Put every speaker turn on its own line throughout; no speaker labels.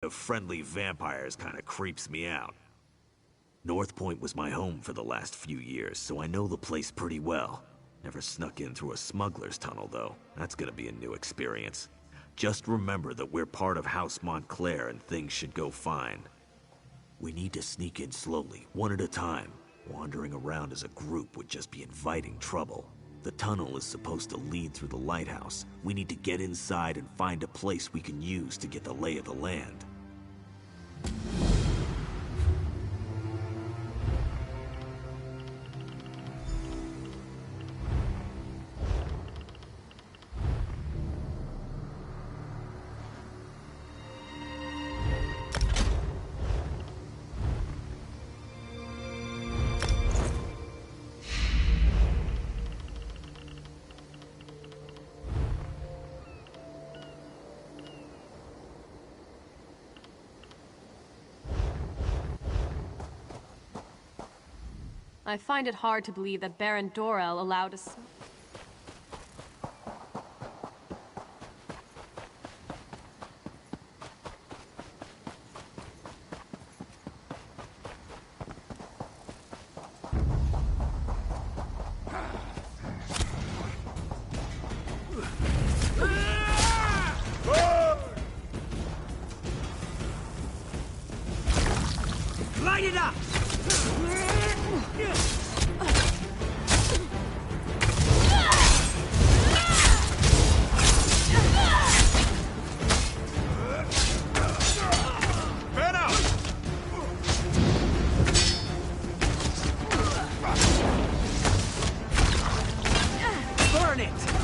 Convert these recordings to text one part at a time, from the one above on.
of friendly vampires kinda creeps me out. North Point was my home for the last few years, so I know the place pretty well. Never snuck in through a smuggler's tunnel, though. That's gonna be a new experience. Just remember that we're part of House Montclair and things should go fine. We need to sneak in slowly, one at a time. Wandering around as a group would just be inviting trouble. The tunnel is supposed to lead through the lighthouse. We need to get inside and find a place we can use to get the lay of the land.
I find it hard to believe that Baron Dorel allowed us...
Light it up! Burn it!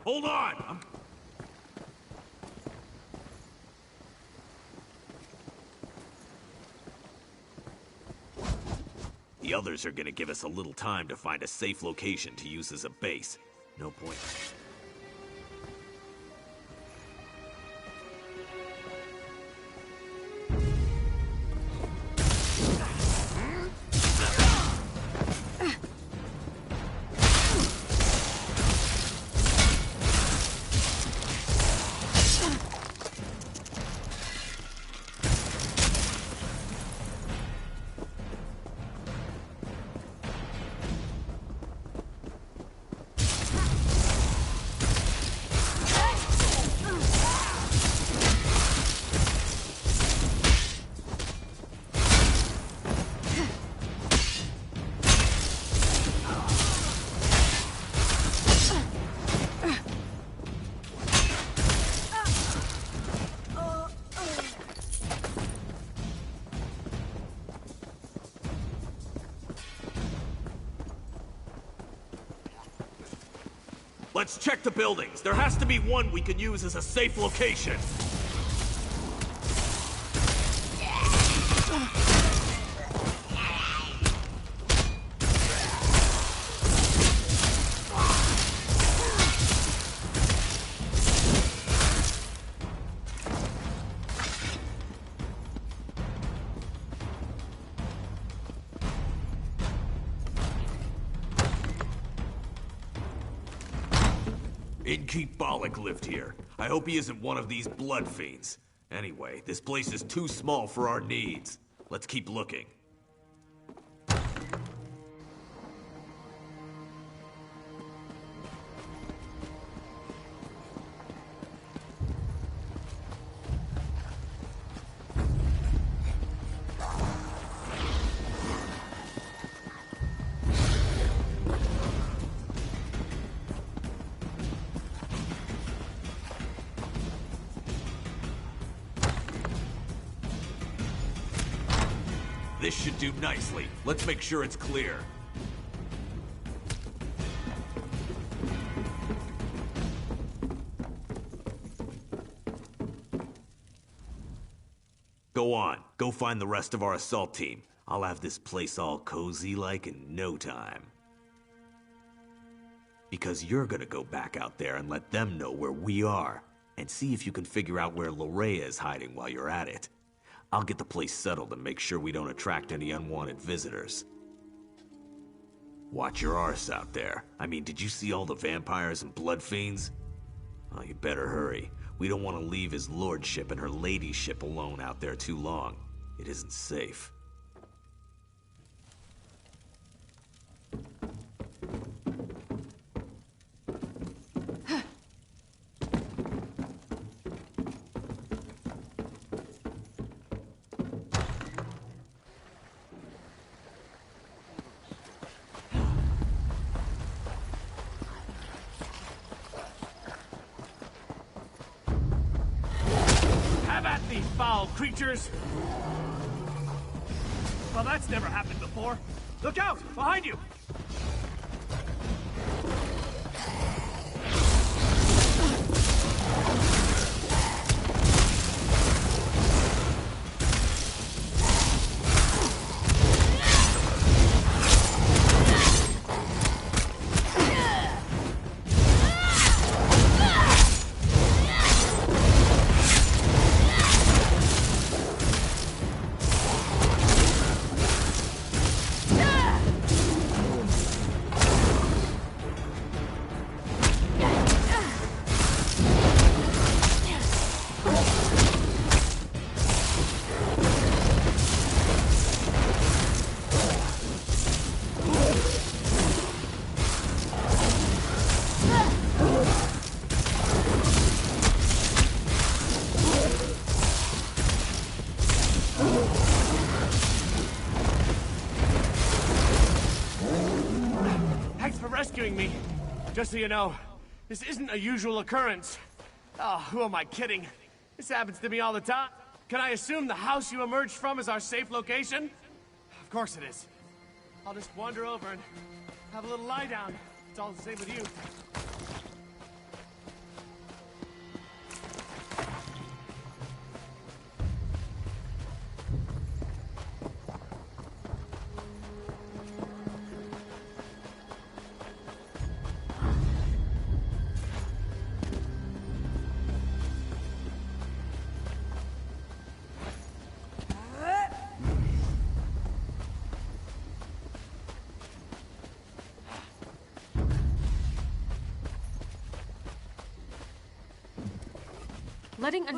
Hold on! The others are gonna give us a little time to find a safe location to use as a base. No point. Let's check the buildings. There has to be one we can use as a safe location. Innkeep Bollock lived here. I hope he isn't one of these blood fiends. Anyway, this place is too small for our needs. Let's keep looking. This should do nicely. Let's make sure it's clear. Go on. Go find the rest of our assault team. I'll have this place all cozy-like in no time. Because you're gonna go back out there and let them know where we are. And see if you can figure out where Lorrea is hiding while you're at it. I'll get the place settled and make sure we don't attract any unwanted visitors. Watch your arse out there. I mean, did you see all the vampires and blood fiends? Oh, you better hurry. We don't want to leave his lordship and her ladyship alone out there too long. It isn't safe.
Foul creatures! Well, that's never happened before. Look out! Behind you! Rescuing me. Just so you know, this isn't a usual occurrence. Oh, who am I kidding? This happens to me all the time. Can I assume the house you emerged from is our safe location? Of course it is. I'll just wander over and have a little lie down. It's all the same with you.
Letting a...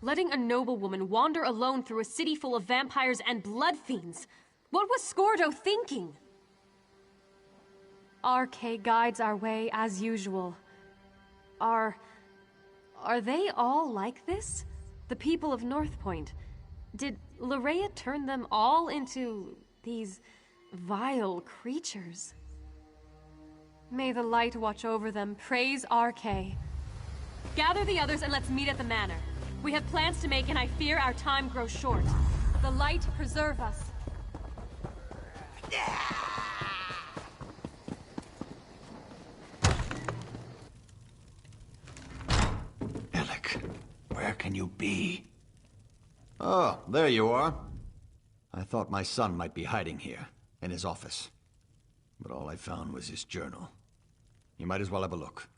Letting a noblewoman wander alone through a city full of vampires and blood fiends. What was Scordo thinking? RK guides our way as usual. Our Are they all like this? The people of North Point? Did Larea turn them all into these vile creatures? May the light watch over them. Praise RK. Gather the others and let's meet at the manor. We have plans to make and I fear our time grows short. The light preserve us.
Alec, where can you be? Oh, there you are. I thought my son might be hiding here, in his office. But all I found was his journal. You might as well have a look.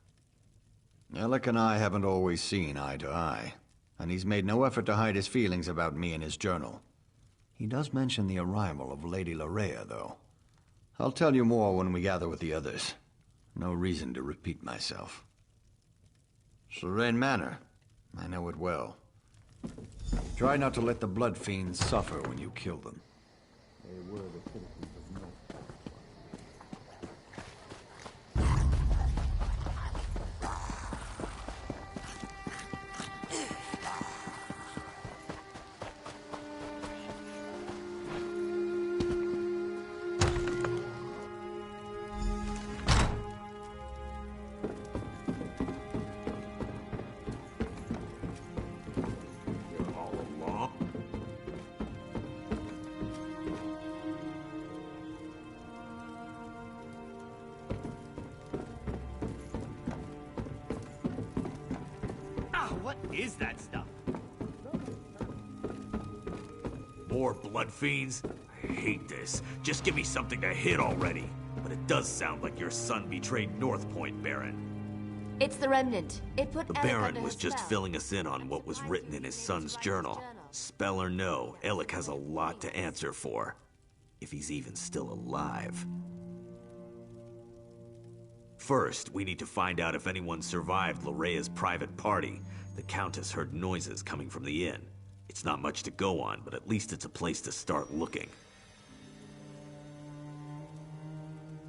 Alec and I haven't always seen eye to eye, and he's made no effort to hide his feelings about me in his journal. He does mention the arrival of Lady Larea, though. I'll tell you more when we gather with the others. No reason to repeat myself. Serene Manor. I know it well. Try not to let the blood fiends suffer when you kill them. They were the citizens of North.
What is that stuff?
More blood fiends? I hate this. Just give me something to hit already. But it does sound like your son betrayed North Point, Baron.
It's the remnant. It put
The
Alec
Baron
under
was
her
just
spell.
filling us in on what was written in his son's journal. Spell or no, Alec has a lot to answer for. If he's even still alive. First, we need to find out if anyone survived Larea's private party. The Countess heard noises coming from the inn. It's not much to go on, but at least it's a place to start looking.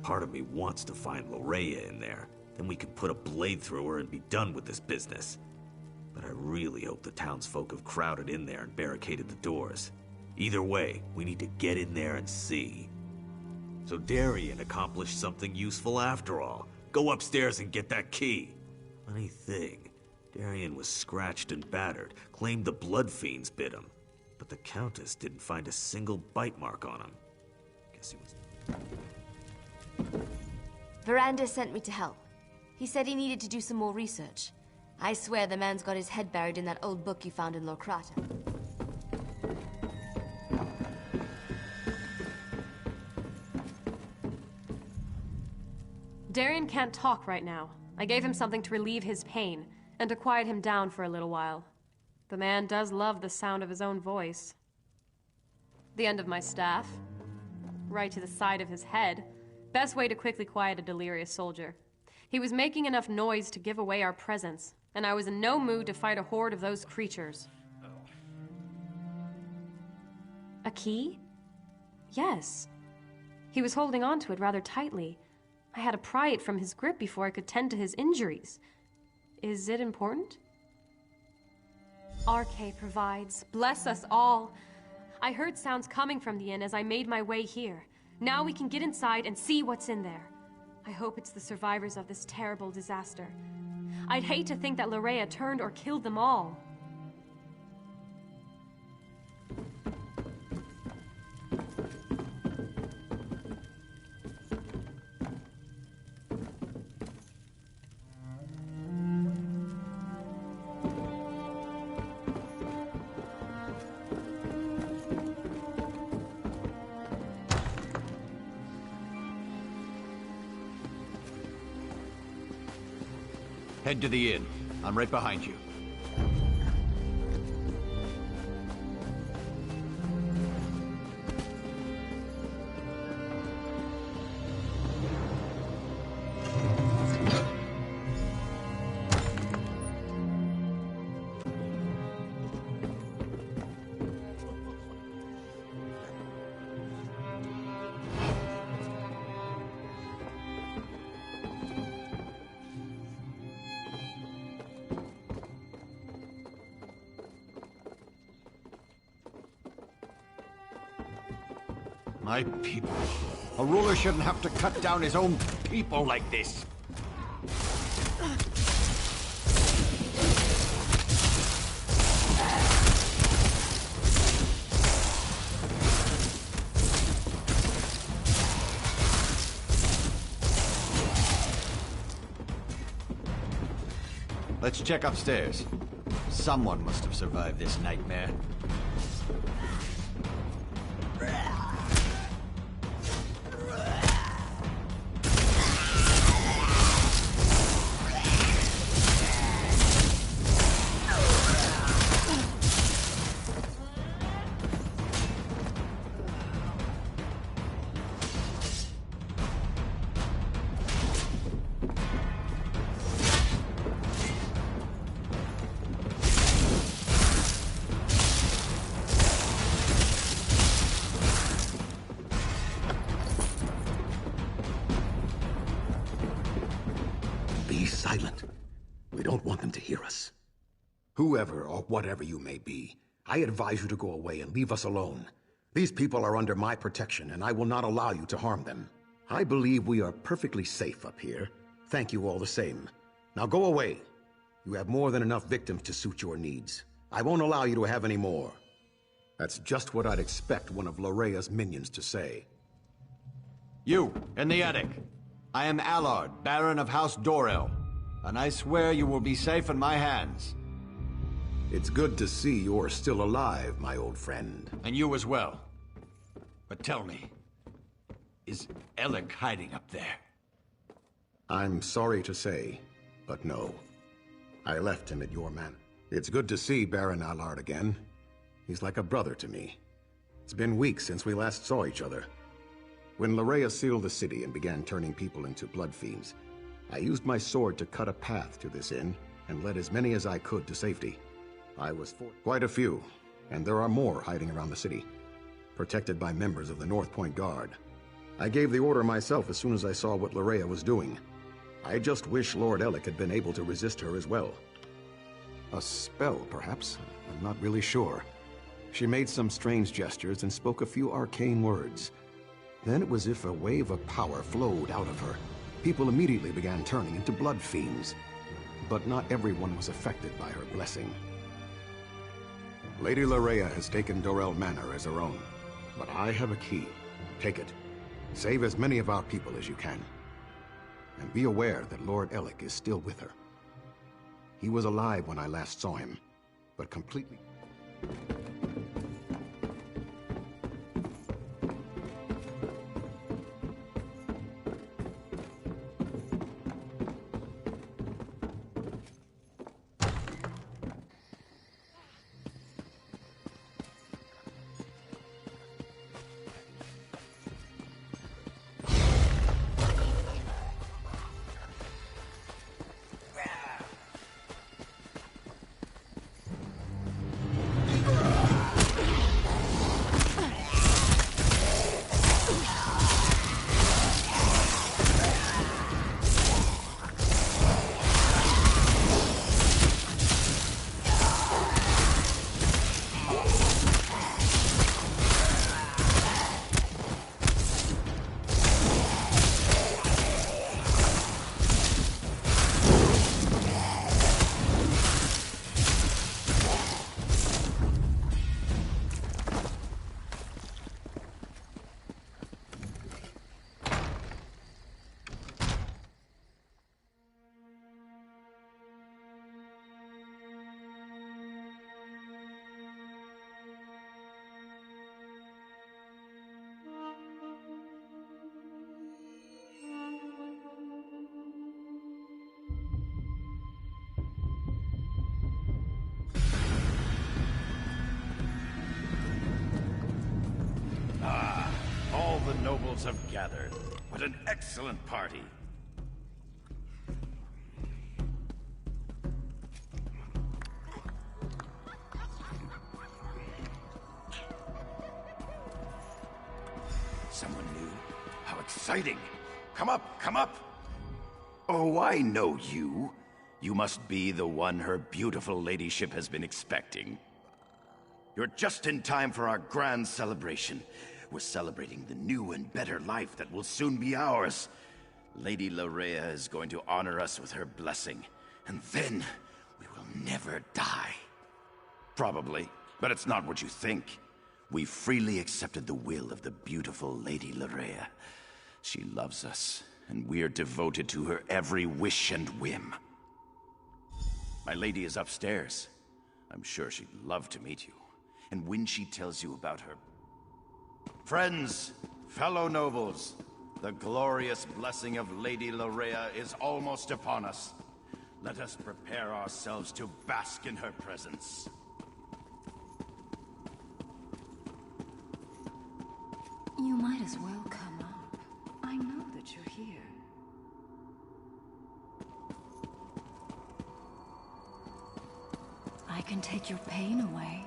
Part of me wants to find Larea in there. Then we can put a blade through her and be done with this business. But I really hope the townsfolk have crowded in there and barricaded the doors. Either way, we need to get in there and see. So Darien accomplished something useful after all. Go upstairs and get that key. Funny thing, Darien was scratched and battered, claimed the blood fiends bit him. But the Countess didn't find a single bite mark on him. Guess he was...
Verandis sent me to help. He said he needed to do some more research. I swear the man's got his head buried in that old book you found in Lorkrata.
Darien can't talk right now. I gave him something to relieve his pain, and to quiet him down for a little while. The man does love the sound of his own voice. The end of my staff. Right to the side of his head. Best way to quickly quiet a delirious soldier. He was making enough noise to give away our presence, and I was in no mood to fight a horde of those creatures. A key? Yes. He was holding on to it rather tightly. I had to pry it from his grip before I could tend to his injuries. Is it important? RK provides. Bless us all. I heard sounds coming from the inn as I made my way here. Now we can get inside and see what's in there. I hope it's the survivors of this terrible disaster. I'd hate to think that Larea turned or killed them all.
Head to the inn. I'm right behind you. My people. A ruler shouldn't have to cut down his own people like this. Let's check upstairs. Someone must have survived this nightmare.
Be silent. We don't want them to hear us. Whoever or whatever you may be, I advise you to go away and leave us alone. These people are under my protection, and I will not allow you to harm them. I believe we are perfectly safe up here. Thank you all the same. Now go away. You have more than enough victims to suit your needs. I won't allow you to have any more. That's just what I'd expect one of Lorea's minions to say.
You, in the attic. I am Allard, Baron of House Dorel, and I swear you will be safe in my hands.
It's good to see you're still alive, my old friend.
And you as well. But tell me, is Alec hiding up there?
I'm sorry to say, but no. I left him at your manor. It's good to see Baron Allard again. He's like a brother to me. It's been weeks since we last saw each other. When Lorea sealed the city and began turning people into blood fiends, I used my sword to cut a path to this inn and led as many as I could to safety. I was for quite a few, and there are more hiding around the city, protected by members of the North Point Guard. I gave the order myself as soon as I saw what Lorea was doing. I just wish Lord Alec had been able to resist her as well. A spell, perhaps? I'm not really sure. She made some strange gestures and spoke a few arcane words. Then it was as if a wave of power flowed out of her. People immediately began turning into blood fiends. But not everyone was affected by her blessing. Lady Lorea has taken Dorel Manor as her own. But I have a key. Take it. Save as many of our people as you can. And be aware that Lord Alec is still with her. He was alive when I last saw him, but completely...
All the nobles have gathered. What an excellent party. Someone new? How exciting! Come up, come up! Oh, I know you. You must be the one her beautiful ladyship has been expecting. You're just in time for our grand celebration. We're celebrating the new and better life that will soon be ours. Lady Larea is going to honor us with her blessing, and then we will never die. Probably, but it's not what you think. We freely accepted the will of the beautiful Lady Larea. She loves us, and we're devoted to her every wish and whim. My lady is upstairs. I'm sure she'd love to meet you. And when she tells you about her... Friends, fellow nobles, the glorious blessing of Lady Larea is almost upon us. Let us prepare ourselves to bask in her presence.
You might as well come up. I know that you're here. I can take your pain away.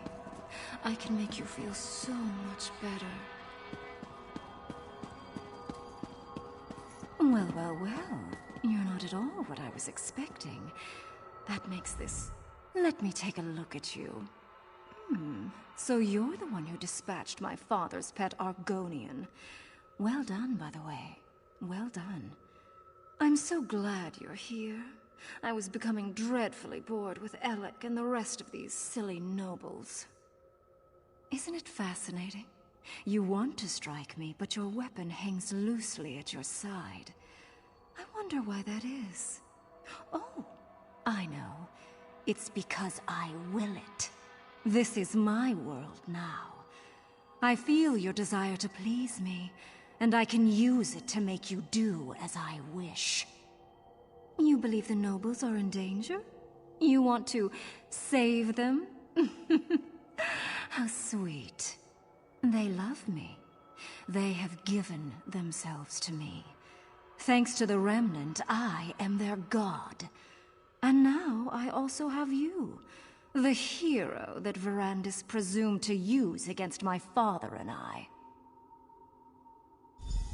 I can make you feel so much better. Well, well, well. You're not at all what I was expecting. That makes this... Let me take a look at you. So you're the one who dispatched my father's pet Argonian. Well done, by the way. Well done. I'm so glad you're here. I was becoming dreadfully bored with Alec and the rest of these silly nobles. Isn't it fascinating? You want to strike me, but your weapon hangs loosely at your side. I wonder why that is. Oh, I know. It's because I will it. This is my world now. I feel your desire to please me, and I can use it to make you do as I wish. You believe the nobles are in danger? You want to save them? How sweet. They love me. They have given themselves to me. Thanks to the remnant, I am their god. And now I also have you, the hero that Verandis presumed to use against my father and I.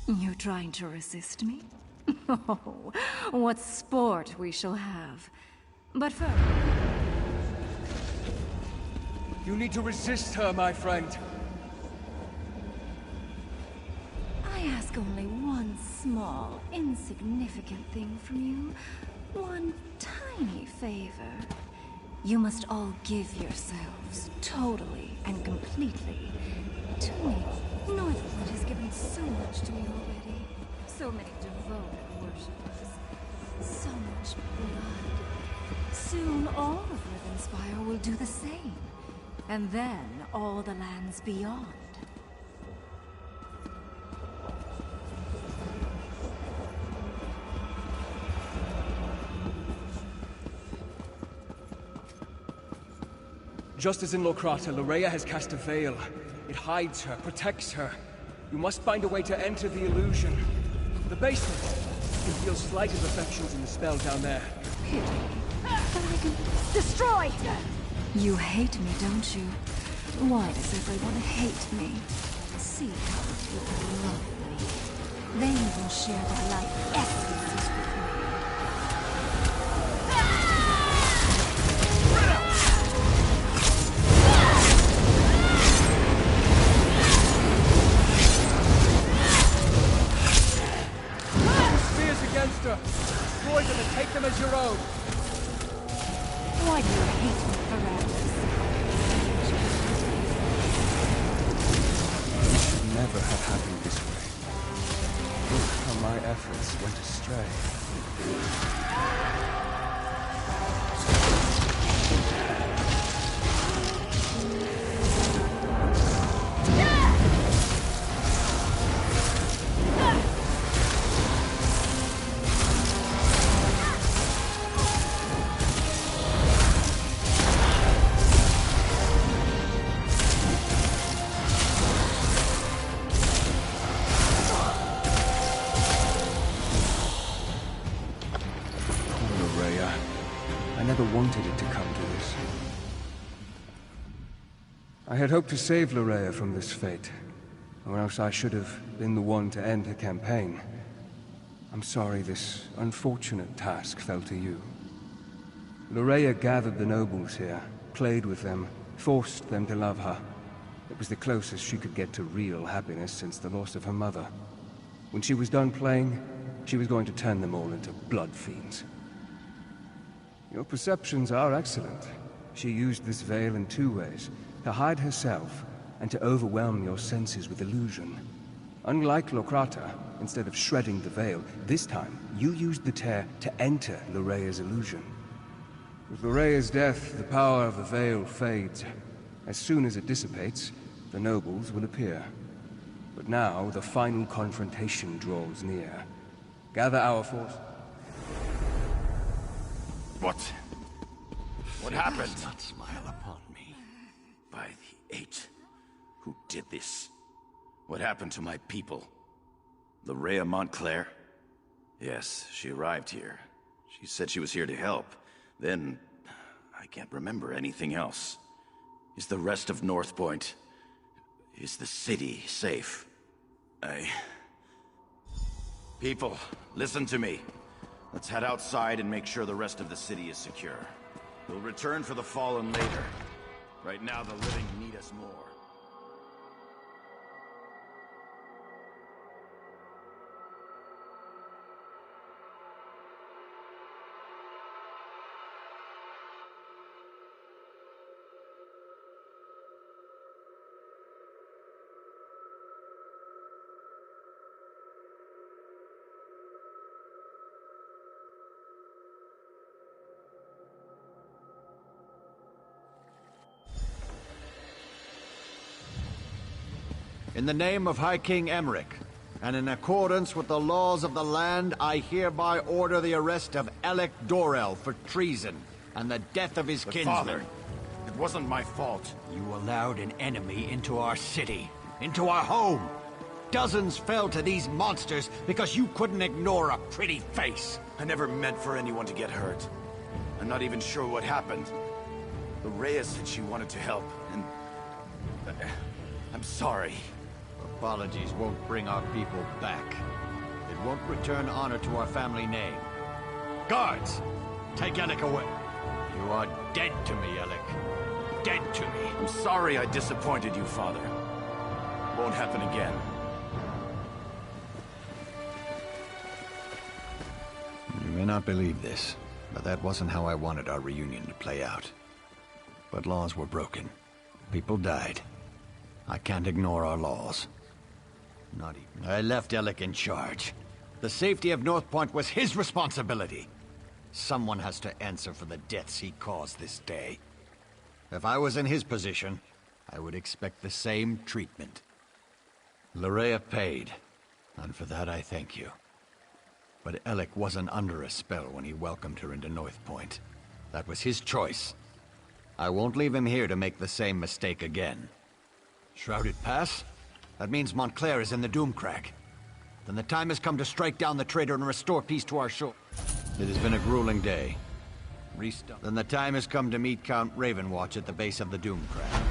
You're trying to resist me? Oh, what sport we shall have. But first...
You need to resist her, my friend.
I ask only one small, insignificant thing from you. One tiny favor. You must all give yourselves, totally and completely, to me. Northwood has given so much to me already. So many devoted worshippers. So much blood. Soon all of Rivenspire will do the same. And then all the lands beyond.
Just as in Locrata, Larea has cast a veil. It hides her, protects her. You must find a way to enter the illusion. The basement. You can feel slight imperfections in the spell down there.
Pity. But I can destroy! You hate me, don't you? Why does everyone hate me? See how the people love me. They even share their life essences with me.
Against her. Destroy them and take them as your own.
Why do you hate me, Verandis?
It should never have happened this way. Look how my efforts went astray. I never wanted it to come to this. I had hoped to save Larea from this fate, or else I should have been the one to end her campaign. I'm sorry this unfortunate task fell to you. Larea gathered the nobles here, played with them, forced them to love her. It was the closest she could get to real happiness since the loss of her mother. When she was done playing, she was going to turn them all into blood fiends. Your perceptions are excellent. She used this veil in two ways: to hide herself, and to overwhelm your senses with illusion. Unlike Locrata, instead of shredding the veil, this time you used the tear to enter Lorea's illusion. With Lorea's death, the power of the veil fades. As soon as it dissipates, the nobles will appear. But now, the final confrontation draws near. Gather our force.
What happened?
Do not smile upon me.
By the Eight. Who did this? What happened to my people? Lorrea Montclair? Yes, she arrived here. She said she was here to help. Then, I can't remember anything else. Is the rest of North Point... is the city safe? People, listen to me. Let's head outside and make sure the rest of the city is secure. We'll return for the fallen later. Right now, the living need us more.
In the name of High King Emmerich, and in accordance with the laws of the land, I hereby order the arrest of Alec Dorel for treason, and the death of his kinsman.
Father, it wasn't my fault.
You allowed an enemy into our city, into our home. Dozens fell to these monsters because you couldn't ignore a pretty face.
I never meant for anyone to get hurt. I'm not even sure what happened. Lorrea said she wanted to help, and... I'm sorry.
Apologies won't bring our people back. It won't return honor to our family name. Guards! Take Alec away. You are dead to me, Alec. Dead to me.
I'm sorry I disappointed you, Father. Won't happen again.
You may not believe this, but that wasn't how I wanted our reunion to play out. But laws were broken. People died. I can't ignore our laws. Not even. I left Alec in charge. The safety of North Point was his responsibility. Someone has to answer for the deaths he caused this day. If I was in his position, I would expect the same treatment. Lorrea paid, and for that I thank you. But Alec wasn't under a spell when he welcomed her into North Point. That was his choice. I won't leave him here to make the same mistake again. Shrouded Pass? That means Montclair is in the Doomcrag. Then the time has come to strike down the traitor and restore peace to our shore. It has been a grueling day. Then the time has come to meet Count Ravenwatch at the base of the Doomcrag.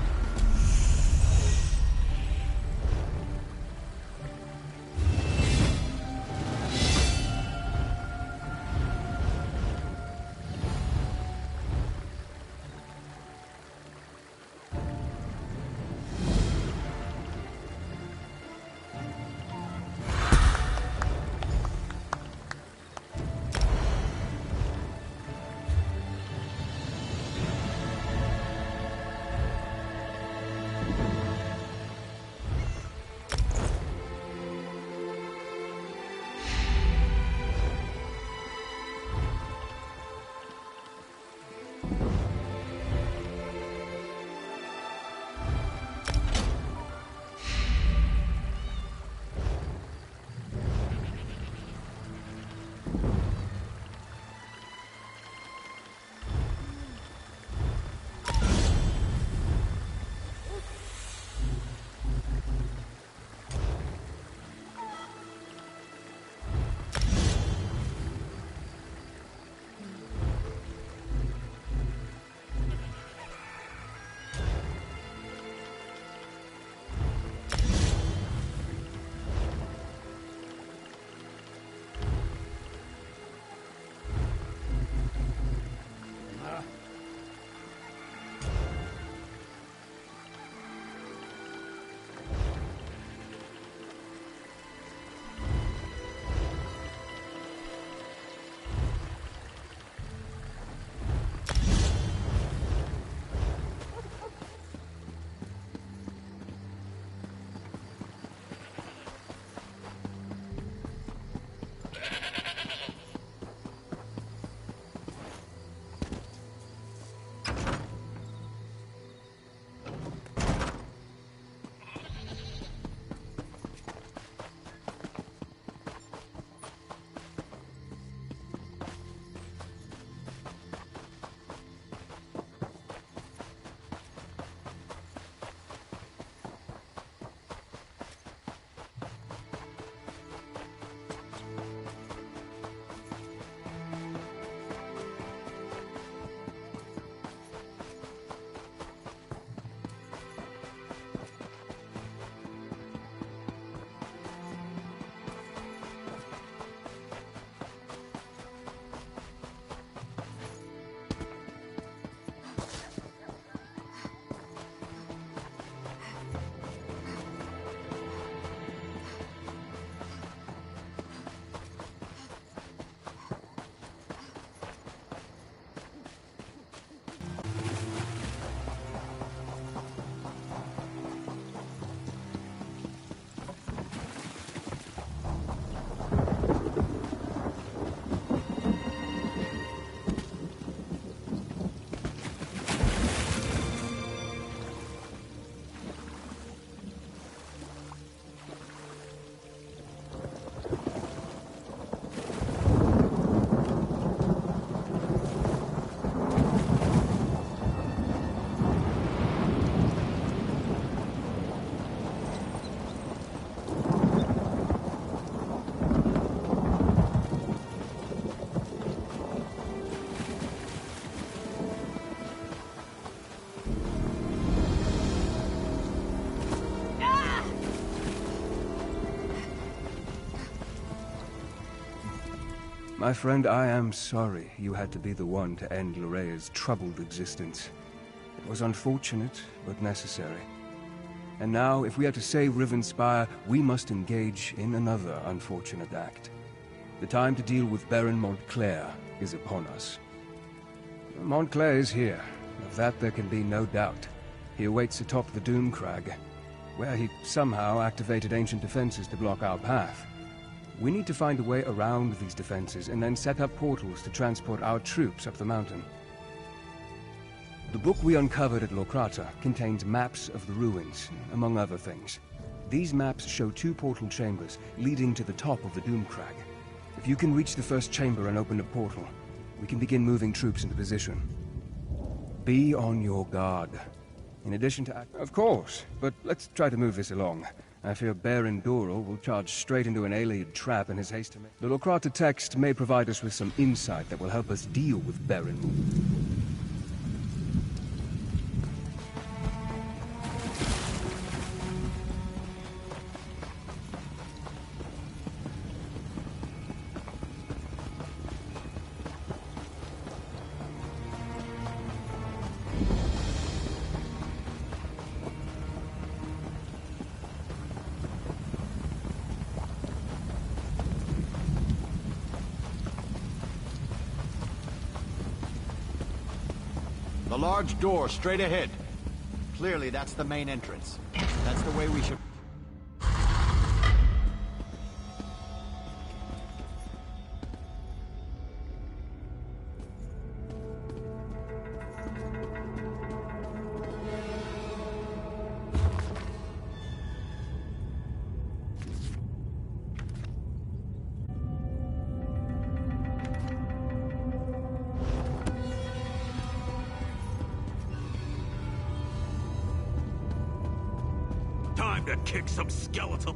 My friend, I am sorry you had to be the one to end Lorea's troubled existence. It was unfortunate, but necessary. And now, if we are to save Rivenspire, we must engage in another unfortunate act. The time to deal with Baron Montclair is upon us. Montclair is here. Of that there can be no doubt. He awaits atop the Doom Crag, where he somehow activated ancient defenses to block our path. We need to find a way around these defenses and then set up portals to transport our troops up the mountain. The book we uncovered at Locrata contains maps of the ruins, among other things. These maps show 2 portal chambers leading to the top of the Doom Crag. If you can reach the first chamber and open a portal, we can begin moving troops into position. Be on your guard. In addition to... Of course, but let's try to move this along. I fear Baron Doral will charge straight into an alien trap in his haste to make... The Locrata text may provide us with some insight that will help us deal with Baron...
The large door straight ahead. Clearly, that's the main entrance. That's the way we should...
Time to kick some skeletal...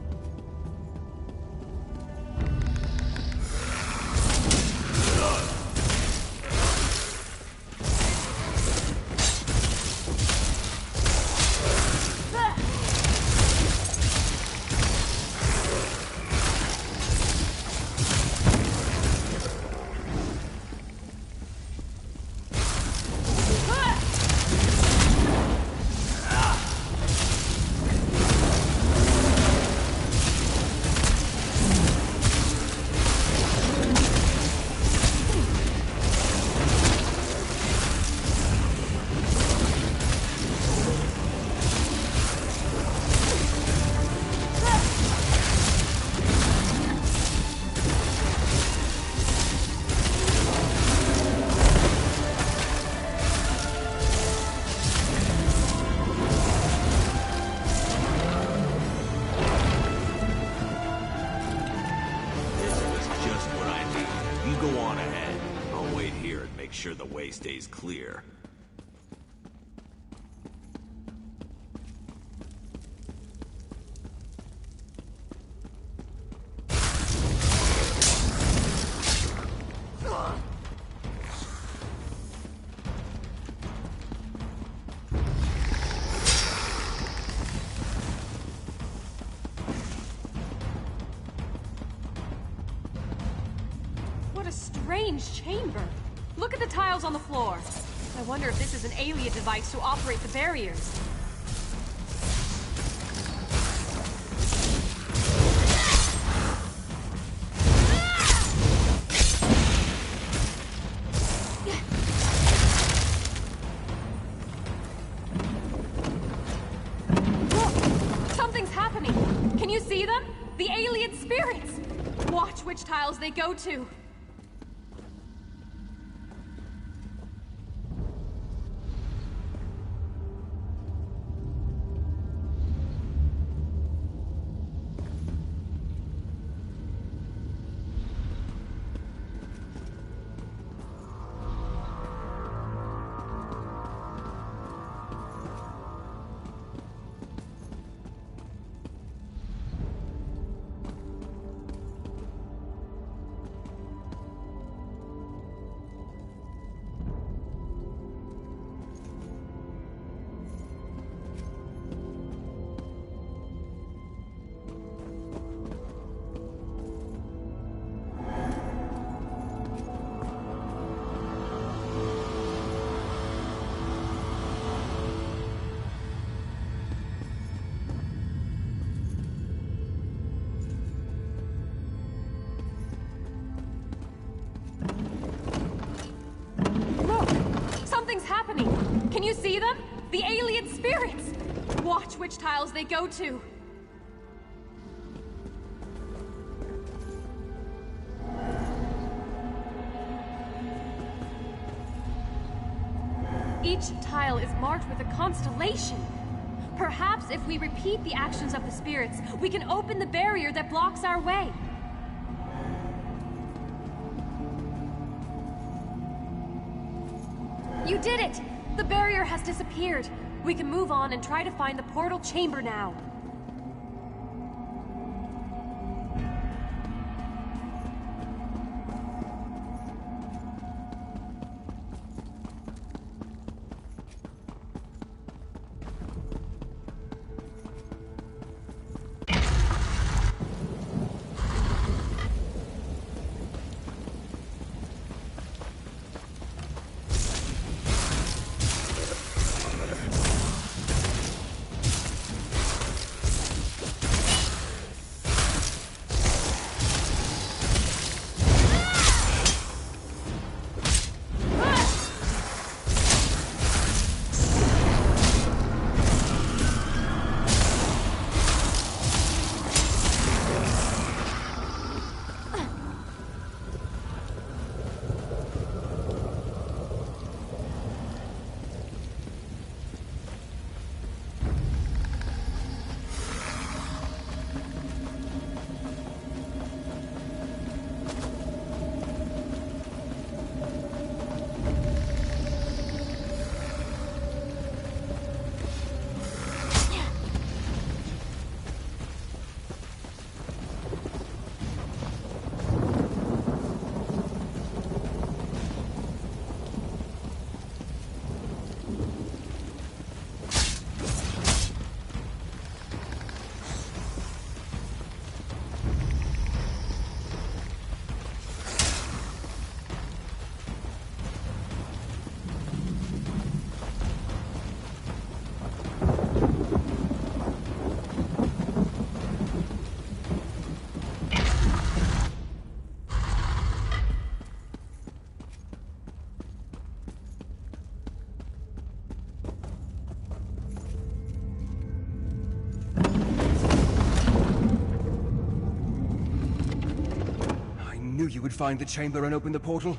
Sure the way stays clear.
What a strange chamber. Look at the tiles on the floor. I wonder if this is an alien device to operate the barriers. Look! Something's happening. Can you see them? The alien spirits! Watch which tiles they go to. See them? The alien spirits! Watch which tiles they go to. Each tile is marked with a constellation. Perhaps if we repeat the actions of the spirits, we can open the barrier that blocks our way. You did it! The barrier has disappeared. We can move on and try to find the portal chamber now.
You would find the chamber and open the portal.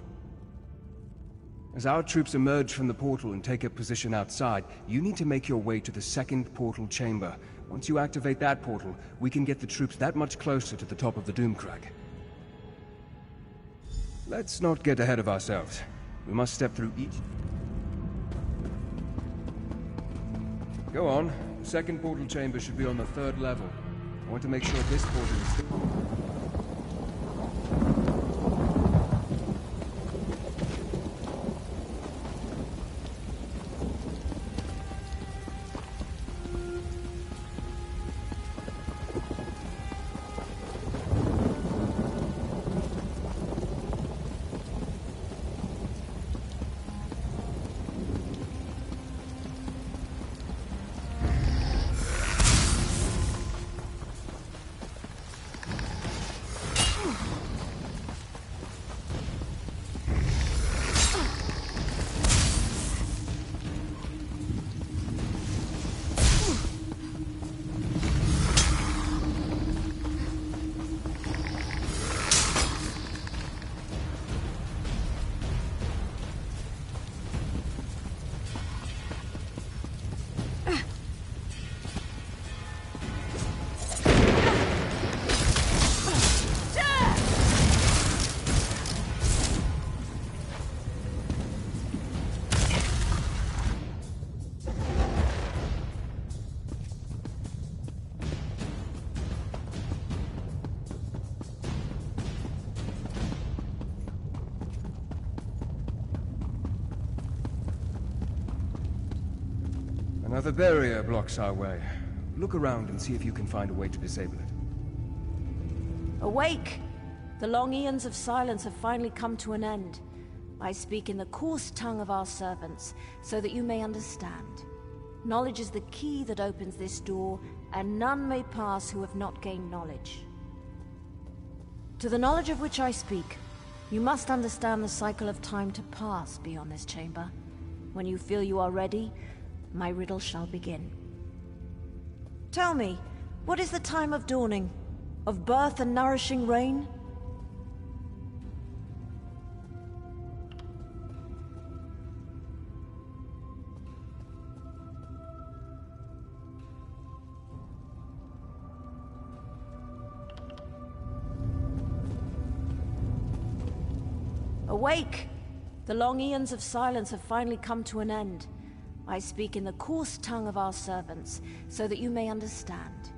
As our troops emerge from the portal and take a position outside, you need to make your way to the second portal chamber. Once you activate that portal, we can get the troops that much closer to the top of the Doomcrag. Let's not get ahead of ourselves. We must step through each... Go on. The second portal chamber should be on the 3rd level. I want to make sure this portal is... Another barrier blocks our way. Look around and see if you can find a way to disable it.
Awake! The long eons of silence have finally come to an end. I speak in the coarse tongue of our servants, so that you may understand. Knowledge is the key that opens this door, and none may pass who have not gained knowledge. To the knowledge of which I speak, you must understand the cycle of time to pass beyond this chamber. When you feel you are ready, my riddle shall begin. Tell me, what is the time of dawning? Of birth and nourishing rain? Awake! The long eons of silence have finally come to an end. I speak in the coarse tongue of our servants, so that you may understand.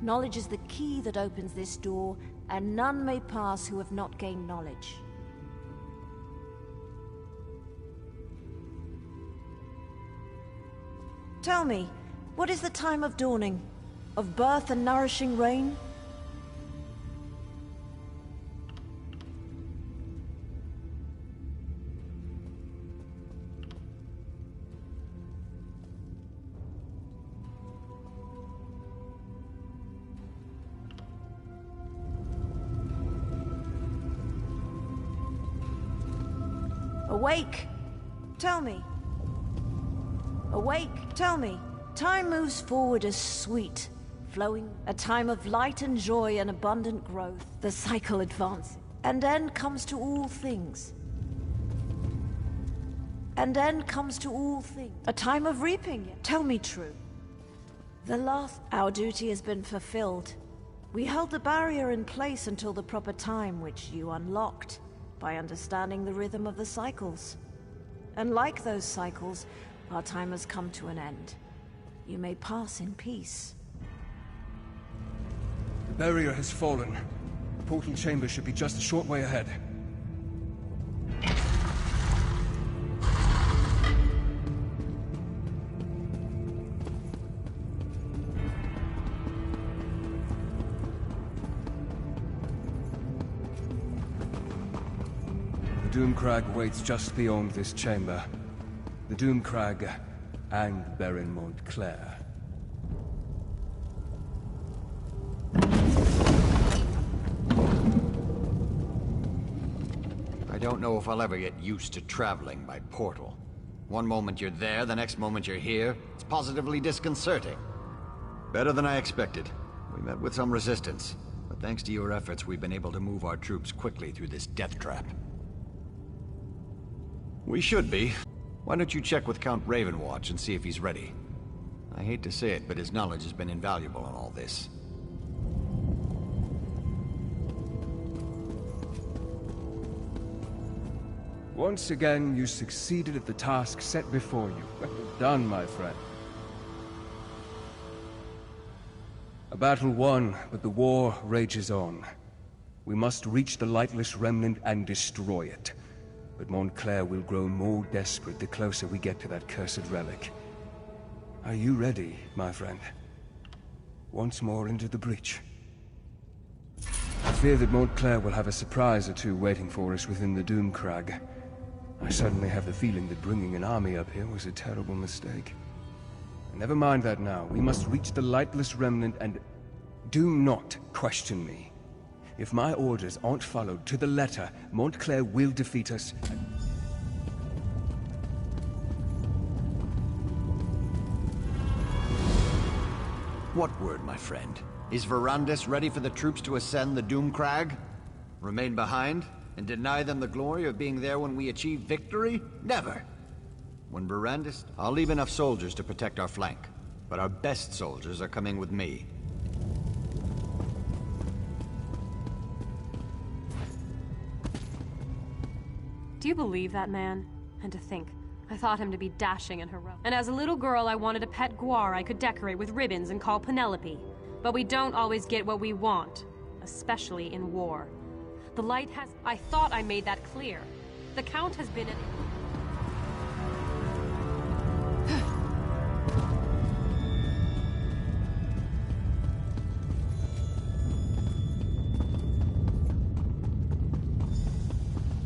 Knowledge is the key that opens this door, and none may pass who have not gained knowledge. Tell me, what is the time of dawning? Of birth and nourishing rain? Awake! Tell me. Awake! Tell me. Time moves forward as sweet, flowing, a time of light and joy and abundant growth. The cycle advances. And end comes to all things. And end comes to all things. A time of reaping. Tell me true. The last... Our duty has been fulfilled. We held the barrier in place until the proper time, which you unlocked by understanding the rhythm of the cycles. And like those cycles, our time has come to an end. You may pass in peace.
The barrier has fallen. The portal chamber should be just a short way ahead. The Doomcrag waits just beyond this chamber. The Doomcrag and Baron Montclair.
I don't know if I'll ever get used to traveling by portal. One moment you're there, the next moment you're here. It's positively disconcerting. Better than I expected. We met with some resistance, but thanks to your efforts, we've been able to move our troops quickly through this death trap. We should be. Why don't you check with Count Ravenwatch and see if he's ready? I hate to say it, but his knowledge has been invaluable in all this.
Once again, you succeeded at the task set before you. Well done, my friend. A battle won, but the war rages on. We must reach the lightless remnant and destroy it. But Montclair will grow more desperate the closer we get to that cursed relic. Are you ready, my friend? Once more into the breach. I fear that Montclair will have a surprise or two waiting for us within the Doomcrag. I suddenly have the feeling that bringing an army up here was a terrible mistake. Never mind that now. We must reach the lightless remnant and... Do not question me. If my orders aren't followed to the letter, Montclair will defeat us.
What word, my friend? Is Verandis ready for the troops to ascend the Doomcrag? Remain behind and deny them the glory of being there when we achieve victory? Never! When Verandis... I'll leave enough soldiers to protect our flank, but our best soldiers are coming with me.
Do you believe that man? And to think, I thought him to be dashing and heroic. And as a little girl, I wanted a pet guar I could decorate with ribbons and call Penelope. But we don't always get what we want, especially in war. The light has... I thought I made that clear. The Count has been an...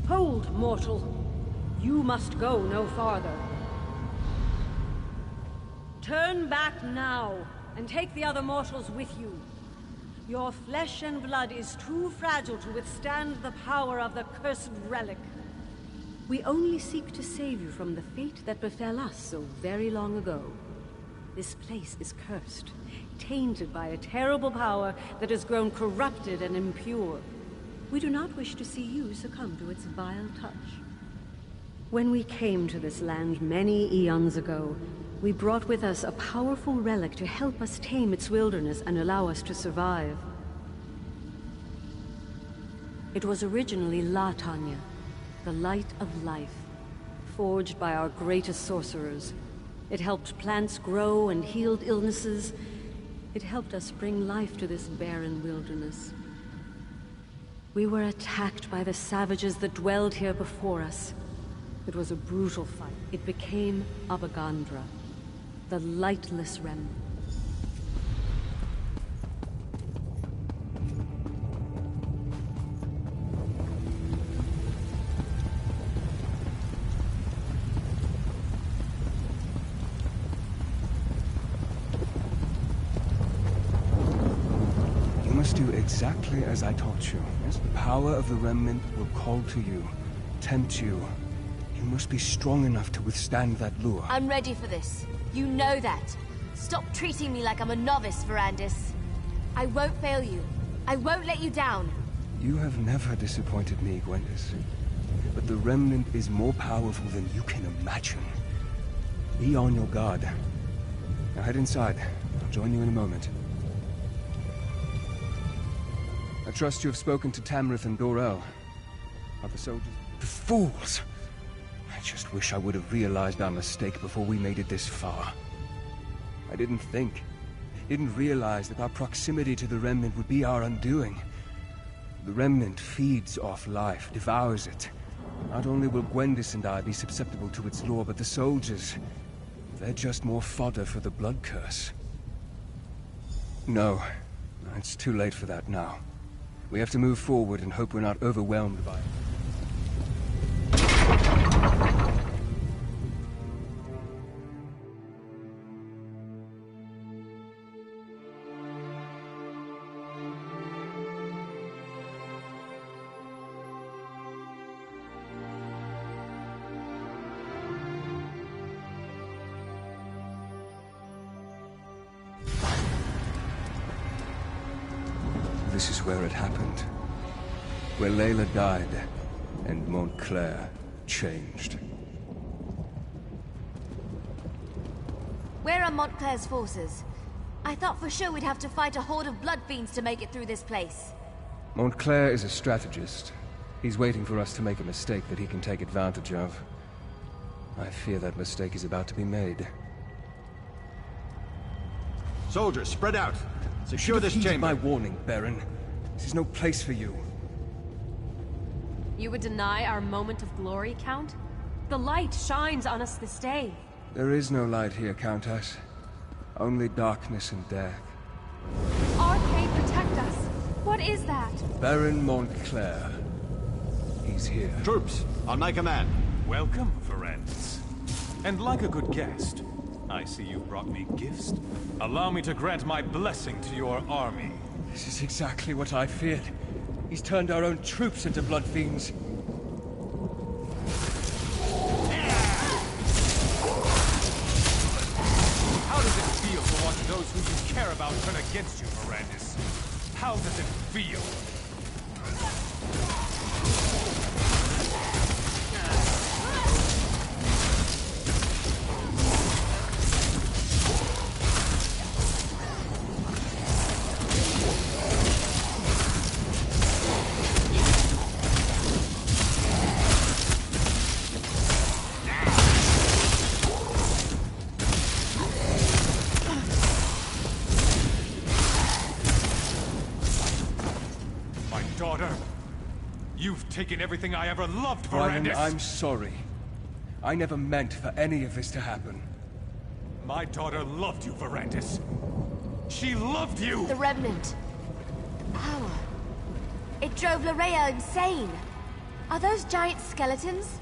Hold, mortal. You must go no farther. Turn back now, and take the other mortals with you. Your flesh and blood is too fragile to withstand the power of the cursed relic. We only seek to save you from the fate that befell us so very long ago. This place is cursed, tainted by a terrible power that has grown corrupted and impure. We do not wish to see you succumb to its vile touch. When we came to this land many eons ago, we brought with us a powerful relic to help us tame its wilderness and allow us to survive. It was originally La Tanya, the light of life, forged by our greatest sorcerers. It helped plants grow and healed illnesses. It helped us bring life to this barren wilderness. We were attacked by the savages that dwelled here before us. It was a brutal fight. It became Abagandra, the lightless remnant.
You must do exactly as I taught you. Yes, the power of the remnant will call to you, tempt you. You must be strong enough to withstand that lure.
I'm ready for this. You know that. Stop treating me like I'm a novice, Verandis. I won't fail you. I won't let you down.
You have never disappointed me, Gwendis. But the remnant is more powerful than you can imagine. Be on your guard. Now head inside. I'll join you in a moment. I trust you have spoken to Tamrith and Dorel. Are the soldiers... The fools! I just wish I would have realized our mistake before we made it this far. I didn't realize that our proximity to the remnant would be our undoing. The remnant feeds off life, devours it. Not only will Gwendis and I be susceptible to its lure, but the soldiers... they're just more fodder for the blood curse. No, it's too late for that now. We have to move forward and hope we're not overwhelmed by it. This is where it happened. Where Layla died, and Montclair changed.
Where are Montclair's forces? I thought for sure we'd have to fight a horde of blood fiends to make it through this place.
Montclair is a strategist. He's waiting for us to make a mistake that he can take advantage of. I fear that mistake is about to be made.
Soldiers, spread out. Secure this
Heed
chamber.
my warning, Baron. This is no place for you.
You would deny our moment of glory, Count? The light shines on us this day.
There is no light here, Countess. Only darkness and death.
Arcade, protect us! What is that?
Baron Montclair. He's here.
Troops, on my command.
Welcome, Verandis. And like a good guest, I see you brought me gifts. Allow me to grant my blessing to your army.
This is exactly what I feared. He's turned our own troops into blood fiends.
How does it feel to watch those who you care about turn against you, Verandis? How does it feel? Daughter, you've taken everything I ever loved, Verandis!
I'm sorry. I never meant for any of this to happen.
My daughter loved you, Verandis. She loved you!
The Remnant. The power. It drove Larea insane. Are those giant skeletons?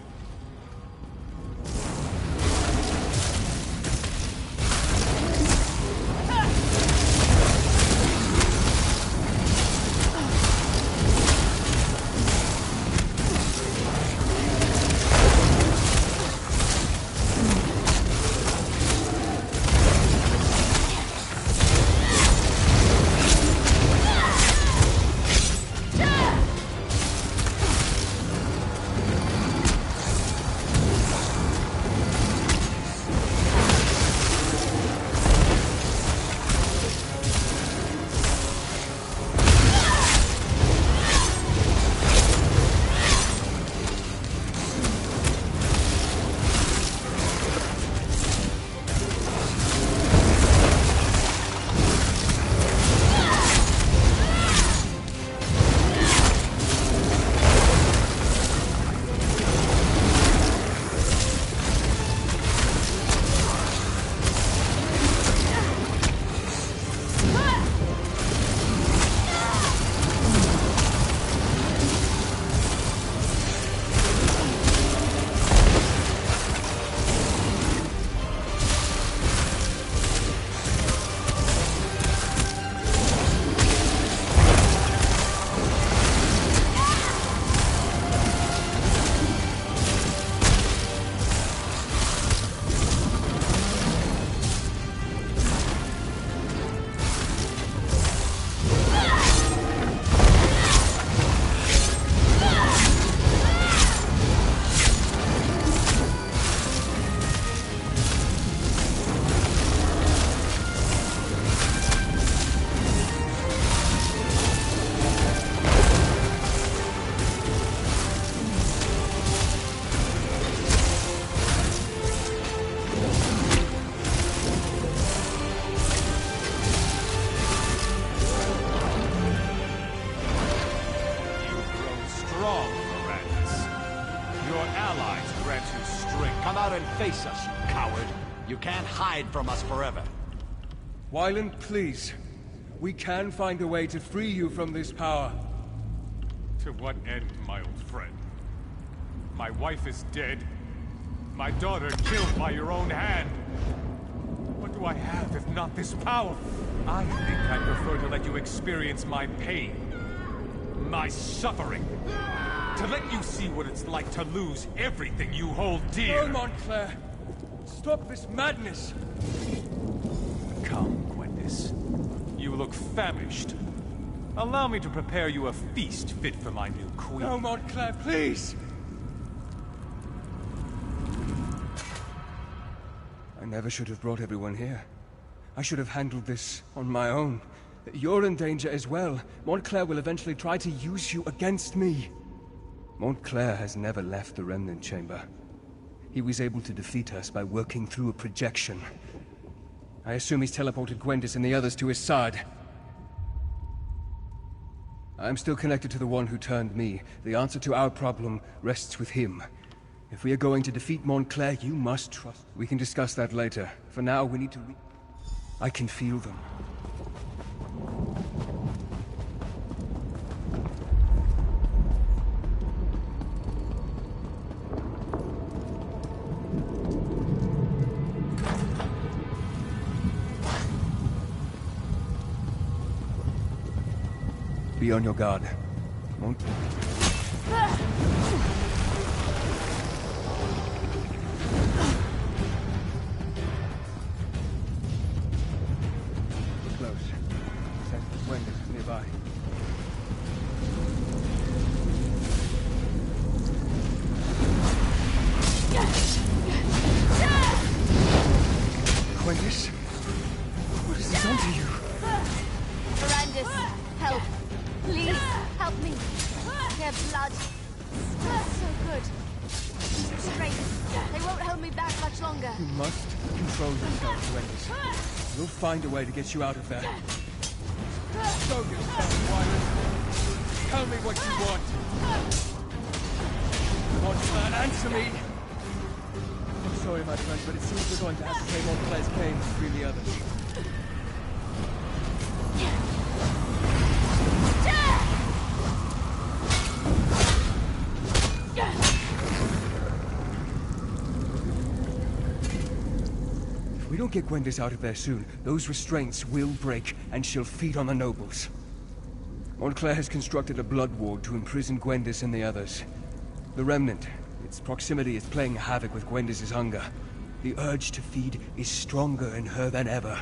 and face us, you coward. You can't hide from us forever.
Wylon, please. We can find a way to free you from this power.
To what end, my old friend? My wife is dead. My daughter killed by your own hand. What do I have if not this power? I think I prefer to let you experience my pain. My suffering. To let you see what it's like to lose everything you hold dear.
No, Montclair! Stop this madness!
Come, Gwendis. You look famished. Allow me to prepare you a feast fit for my new queen.
No, Montclair, please! I never should have brought everyone here. I should have handled this on my own. You're in danger as well. Montclair will eventually try to use you against me. Montclair has never left the remnant chamber. He was able to defeat us by working through a projection. I assume he's teleported Gwendis and the others to his side. I'm still connected to the one who turned me. The answer to our problem rests with him. If we are going to defeat Montclair, you must trust. We can discuss that later. For now, we need to I can feel them. Be on your guard. Won't... Close. Sense the wind is nearby. Gwendis? What has he done to you?
Verandis, help. Please, help me. Their blood smells so good. Straight. They won't hold me back much longer.
You must control yourself, Gwendis. We'll find a way to get you out of there. Show yourself, Wylon. Tell me what you want. Montclair, answer me! I'm sorry, my friend, but it seems we're going to have to pay Montclair's pain to free the others. If we don't get Gwendis out of there soon, those restraints will break, and she'll feed on the nobles. Montclair has constructed a blood ward to imprison Gwendis and the others. The remnant, its proximity is playing havoc with Gwendis' hunger. The urge to feed is stronger in her than ever.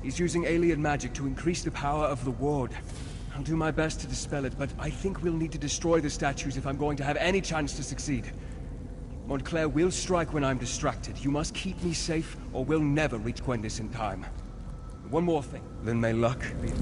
He's using alien magic to increase the power of the ward. I'll do my best to dispel it, but I think we'll need to destroy the statues if I'm going to have any chance to succeed. Montclair will strike when I'm distracted. You must keep me safe, or we'll never reach Gwendis in time. One more thing, then may luck be...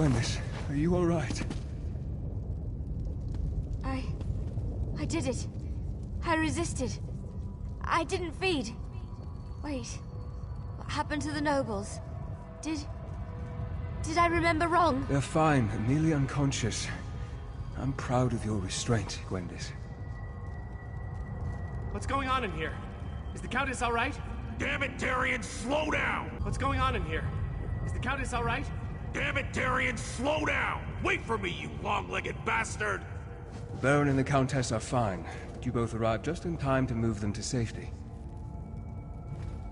Gwendis, are you all right?
I did it. I resisted. I didn't feed. Wait. What happened to the nobles? Did I remember wrong?
They're fine, merely unconscious. I'm proud of your restraint, Gwendis.
What's going on in here? Is the Countess all right?
Damn it, Darian, slow down!
What's going on in here? Is the Countess all right?
Damn it, Darian, slow down! Wait for me, you long-legged bastard!
The Baron and the Countess are fine. You both arrived just in time to move them to safety.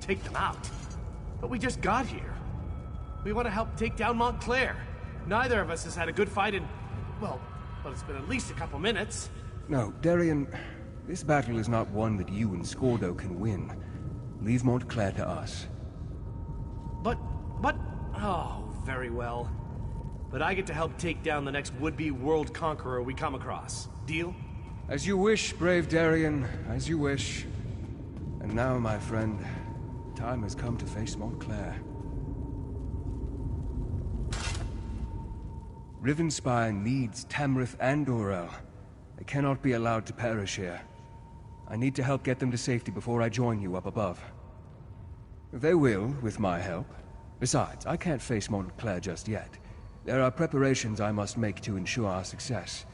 Take them out? But we just got here. We want to help take down Montclair. Neither of us has had a good fight in... well, it's been at least a couple minutes.
No, Darian, this battle is not one that you and Scordo can win. Leave Montclair to us.
But... oh, very well. But I get to help take down the next would-be world conqueror we come across. Deal?
As you wish, brave Darian, as you wish. And now, my friend, time has come to face Montclair. Rivenspire needs Tamriel and Dorel. They cannot be allowed to perish here. I need to help get them to safety before I join you up above. They will, with my help. Besides, I can't face Montclair just yet. There are preparations I must make to ensure our success.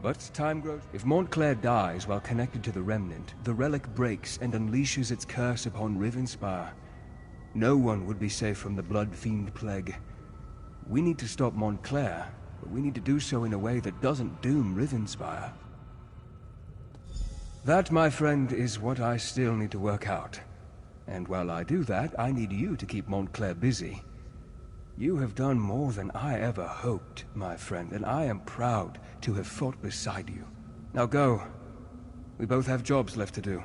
But time grows... If Montclair dies while connected to the remnant, the relic breaks and unleashes its curse upon Rivenspire. No one would be safe from the Blood Fiend Plague. We need to stop Montclair, but we need to do so in a way that doesn't doom Rivenspire. That, my friend, is what I still need to work out. And while I do that, I need you to keep Montclair busy. You have done more than I ever hoped, my friend, and I am proud to have fought beside you. Now go. We both have jobs left to do.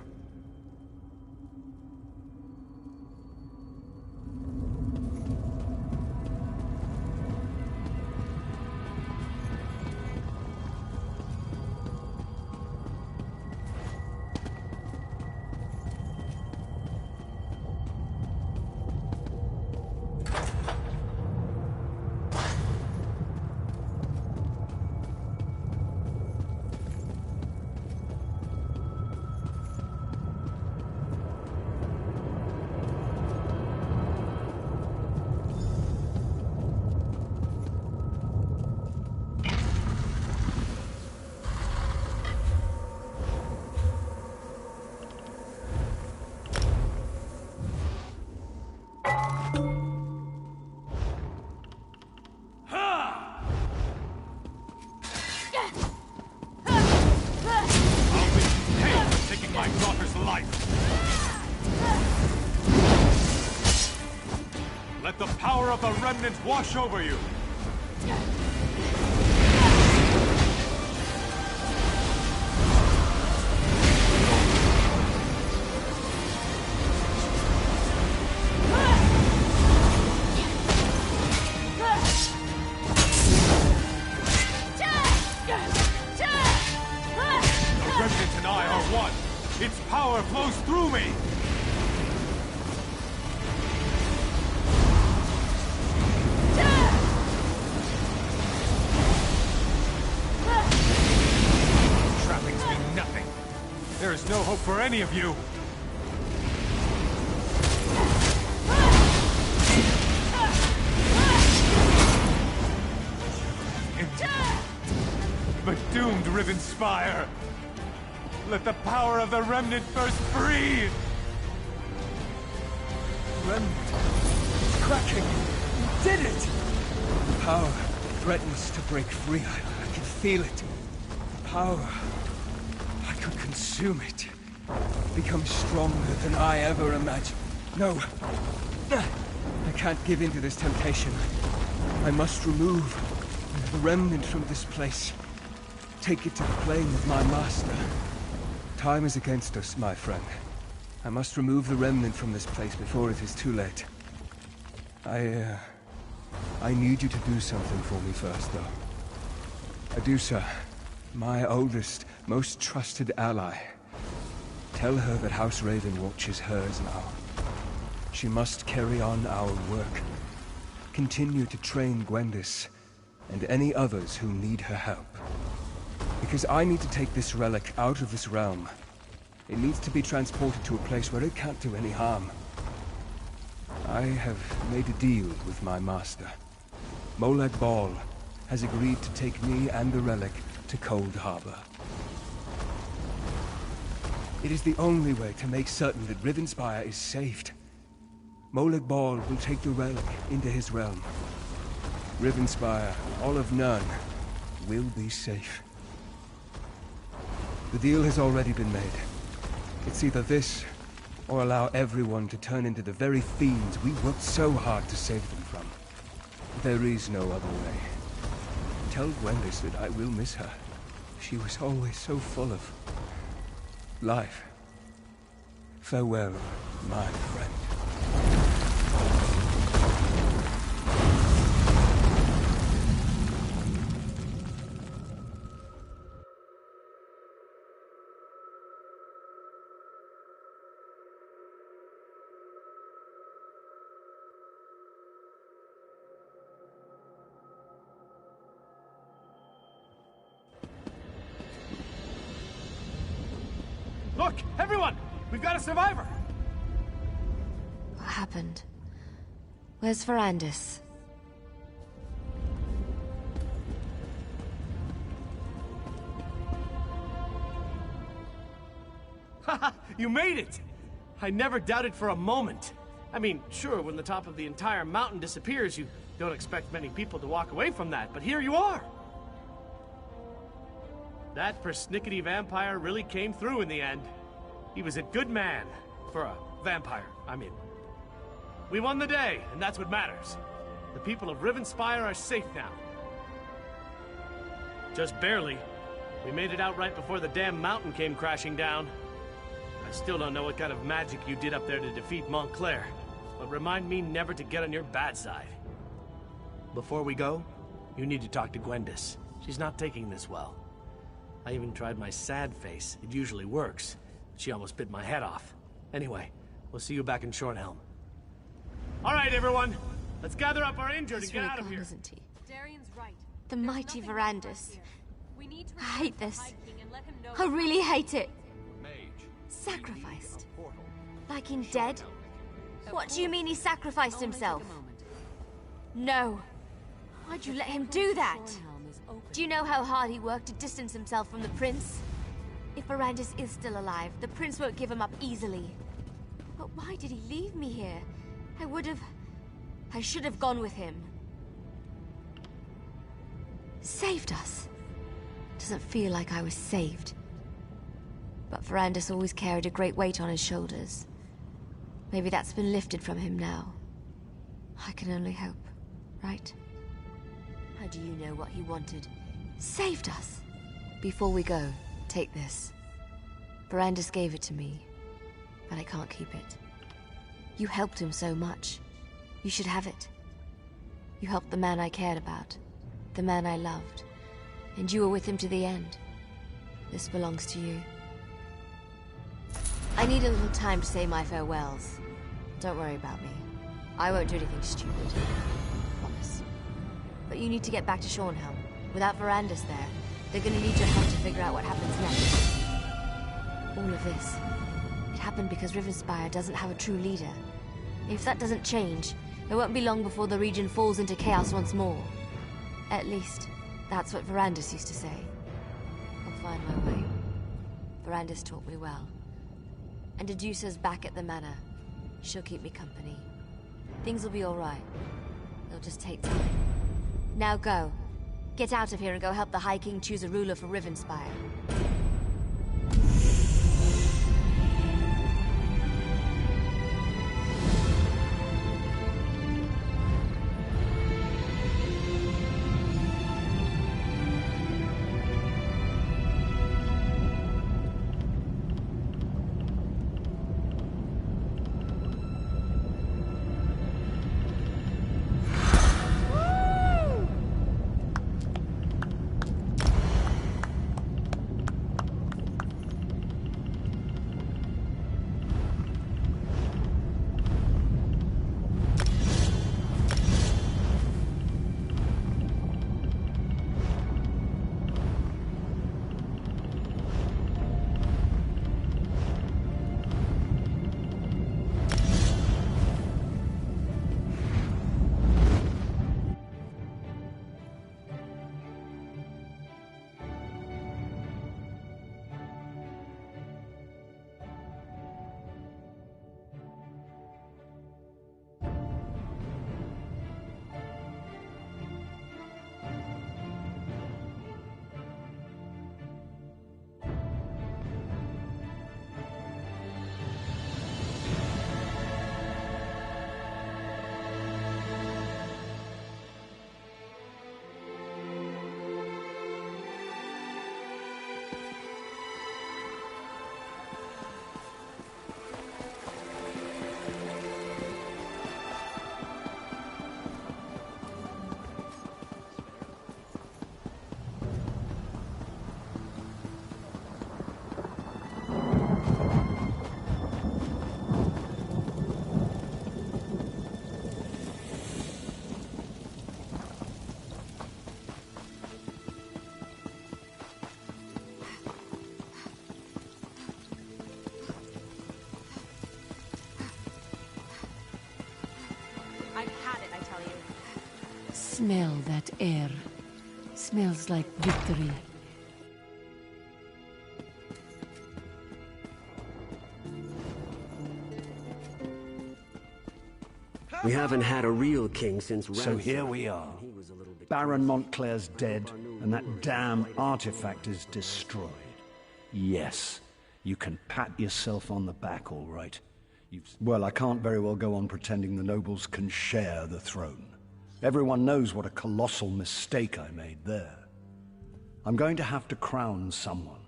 Let the power of the remnant wash over you! The remnant and I are one! Its power flows through me! There is no hope for any of you! But doomed Rivenspire! Let the power of the remnant burst free!
Remnant! It's cracking! You did it! The power threatens to break free. I can feel it. The power... I could consume it. Become stronger than I ever imagined. No. I can't give in to this temptation. I must remove the remnant from this place. Take it to the plane of my master. Time is against us, my friend. I must remove the remnant from this place before it is too late. I need you to do something for me first, though. Adusa, my oldest, most trusted ally. Tell her that House Ravenwatch is hers now. She must carry on our work. Continue to train Gwendis, and any others who need her help. Because I need to take this relic out of this realm. It needs to be transported to a place where it can't do any harm. I have made a deal with my master. Molag Bal has agreed to take me and the relic to Cold Harbor. It is the only way to make certain that Rivenspire is saved. Molag Bal will take the relic into his realm. Rivenspire, all of Nurn, will be safe. The deal has already been made. It's either this, or allow everyone to turn into the very fiends we worked so hard to save them from. There is no other way. Tell Gwendis that I will miss her. She was always so full of life. Farewell, my friend.
Look, everyone! We've got a survivor!
What happened? Where's Verandis?
Haha, you made it! I never doubted for a moment. I mean, sure, when the top of the entire mountain disappears, you don't expect many people to walk away from that, but here you are! That persnickety vampire really came through in the end. He was a good man. For a vampire, I mean. We won the day, and that's what matters. The people of Rivenspire are safe now. Just barely. We made it out right before the damn mountain came crashing down. I still don't know what kind of magic you did up there to defeat Montclair, but remind me never to get on your bad side. Before we go, you need to talk to Gwendis. She's not taking this well. I even tried my sad face. It usually works. She almost bit my head off. Anyway, we'll see you back in Shornhelm. All right, everyone. Let's gather up our injured and get out of here.
Isn't he?
Darian's right.
The mighty Verandis.
We need to
I hate this.
and let him know
I really hate it. Sacrificed. Like in dead? What do you mean he sacrificed himself? No. Why'd you let him do that? Do you know how hard he worked to distance himself from the prince? If Verandis is still alive, the prince won't give him up easily. But why did he leave me here? I should have gone with him. Saved us. Doesn't feel like I was saved. But Verandis always carried a great weight on his shoulders. Maybe that's been lifted from him now. I can only hope, right? How do you know what he wanted? Saved us! Before we go, take this. Verandis gave it to me, but I can't keep it. You helped him so much. You should have it. You helped the man I cared about, the man I loved, and you were with him to the end. This belongs to you. I need a little time to say my farewells. Don't worry about me. I won't do anything stupid. Promise. But you need to get back to Shornhelm. Without Verandis there, they're gonna need your help to figure out what happens next. All of this, it happened because Rivenspire doesn't have a true leader. If that doesn't change, it won't be long before the region falls into chaos once more. At least, that's what Verandis used to say. I'll find my way. Verandis taught me well. And Dedusa's back at the manor. She'll keep me company. Things will be alright. It'll just take time. Now go. Get out of here and go help the High King choose a ruler for Rivenspire.
Smell that air. Smells like victory.
We haven't had a real king since Ransom.
So here we are. Baron Montclair's dead, and that damn artifact is destroyed. Yes, you can pat yourself on the back, all right. Well, I can't very well go on pretending the nobles can share the throne. Everyone knows what a colossal mistake I made there. I'm going to have to crown someone.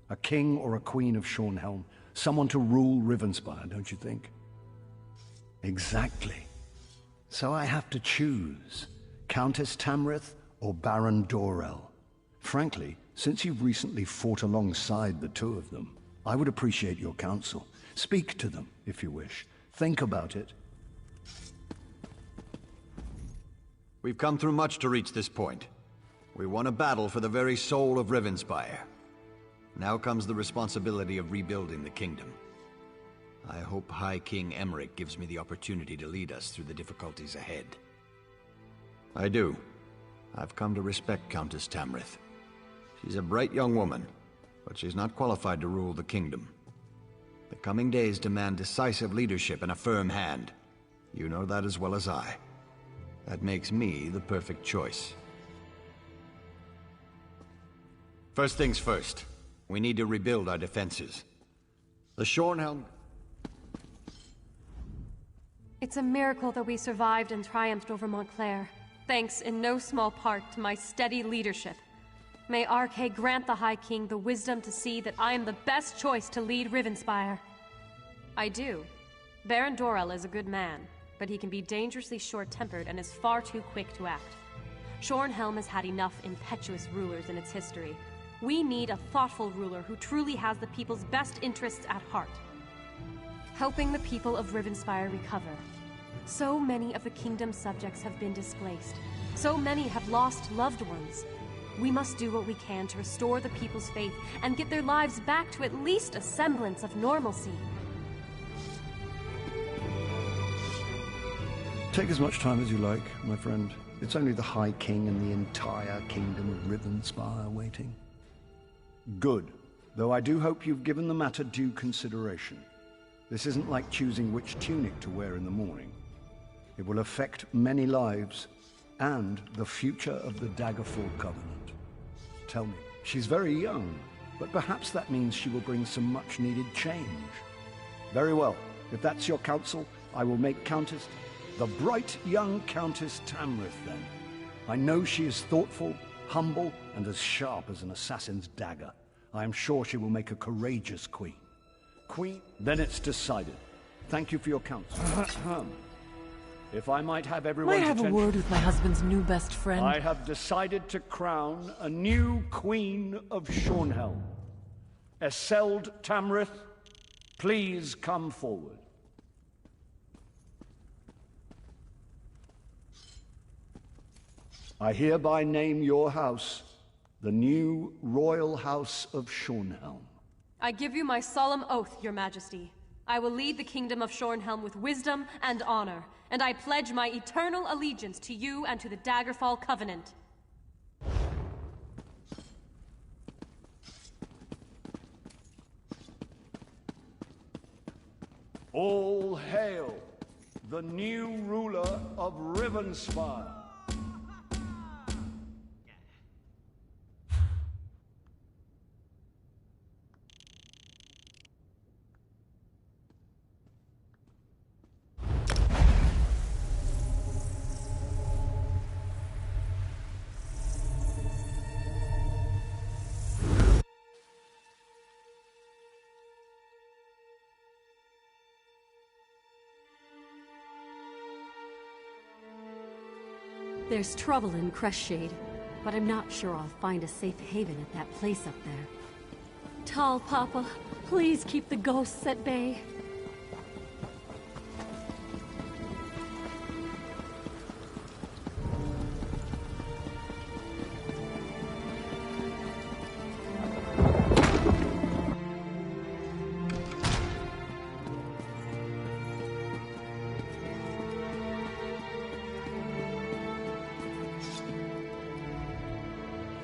A king or a queen of Shornhelm. Someone to rule Rivenspire, don't you think? Exactly. So I have to choose. Countess Tamrith or Baron Dorell. Frankly, since you've recently fought alongside the two of them, I would appreciate your counsel. Speak to them, if you wish. Think about it.
We've come through much to reach this point. We won a battle for the very soul of Rivenspire. Now comes the responsibility of rebuilding the kingdom. I hope High King Emmerich gives me the opportunity to lead us through the difficulties ahead. I do. I've come to respect Countess Tamrith. She's a bright young woman, but she's not qualified to rule the kingdom. The coming days demand decisive leadership and a firm hand. You know that as well as I. That makes me the perfect choice. First things first. We need to rebuild our defenses. The Shornhelm...
It's a miracle that we survived and triumphed over Montclair, thanks in no small part to my steady leadership. May Arkay grant the High King the wisdom to see that I am the best choice to lead Rivenspire. I do. Baron Dorell is a good man, but he can be dangerously short-tempered and is far too quick to act. Shornhelm has had enough impetuous rulers in its history. We need a thoughtful ruler who truly has the people's best interests at heart. Helping the people of Rivenspire recover. So many of the kingdom's subjects have been displaced. So many have lost loved ones. We must do what we can to restore the people's faith and get their lives back to at least a semblance of normalcy.
Take as much time as you like, my friend. It's only the High King and the entire kingdom of Rivenspire waiting. Good. Though I do hope you've given the matter due consideration. This isn't like choosing which tunic to wear in the morning. It will affect many lives, and the future of the Daggerfall Covenant. Tell me, she's very young, but perhaps that means she will bring some much-needed change. Very well. If that's your counsel, I will make Countess... the bright young Countess Tamrith, then. I know she is thoughtful, humble, and as sharp as an assassin's dagger. I am sure she will make a courageous queen. Queen? Then it's decided. Thank you for your counsel. If I might have everyone's
attention... Might I have a word with my husband's new best friend?
I have decided to crown a new queen of Shornhelm. Eseld Tamrith, please come forward. I hereby name your house the new Royal House of Shornhelm.
I give you my solemn oath, Your Majesty. I will lead the kingdom of Shornhelm with wisdom and honor, and I pledge my eternal allegiance to you and to the Daggerfall Covenant.
All hail the new ruler of Rivenspire.
There's trouble in Crestshade, but I'm not sure I'll find a safe haven at that place up there. Tall Papa, please keep the ghosts at bay.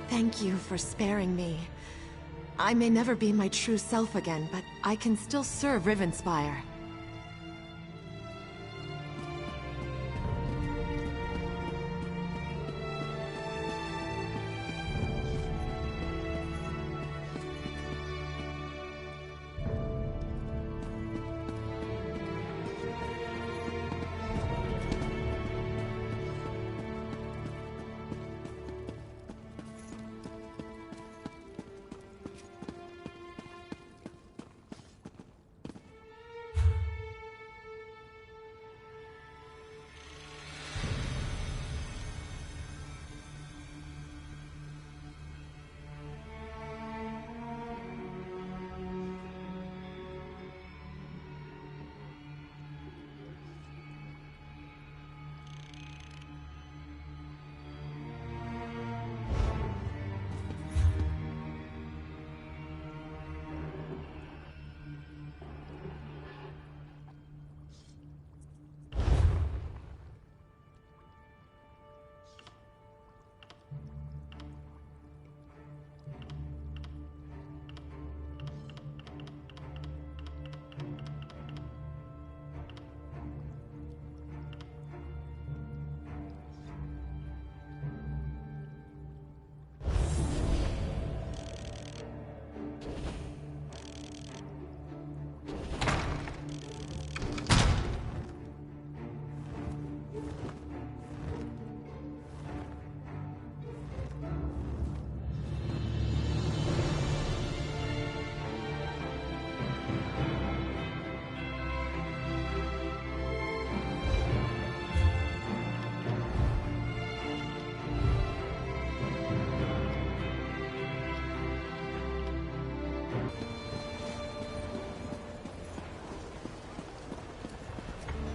Thank you for sparing me. I may never be my true self again, but I can still serve Rivenspire.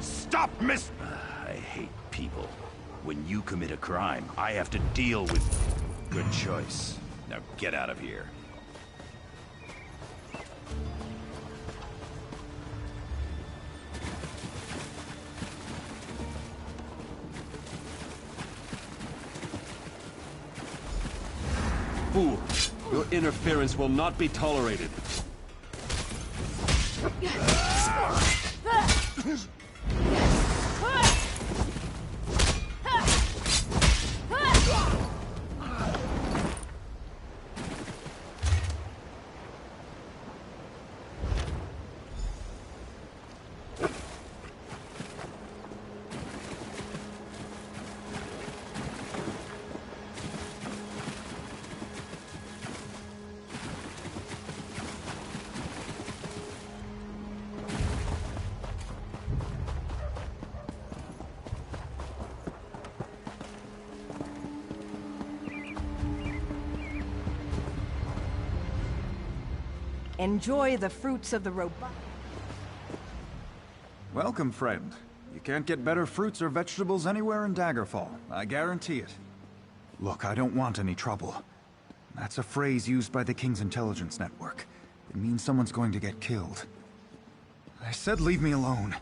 Stop, miss! I hate people. When you commit a crime, I have to deal with... Good choice. Now get out of here.
Fool! Your interference will not be tolerated.
Enjoy the fruits of the robust.
Welcome, friend. You can't get better fruits or vegetables anywhere in Daggerfall. I guarantee it. Look, I don't want any trouble. That's a phrase used by the King's intelligence network. It means someone's going to get killed. I said leave me alone.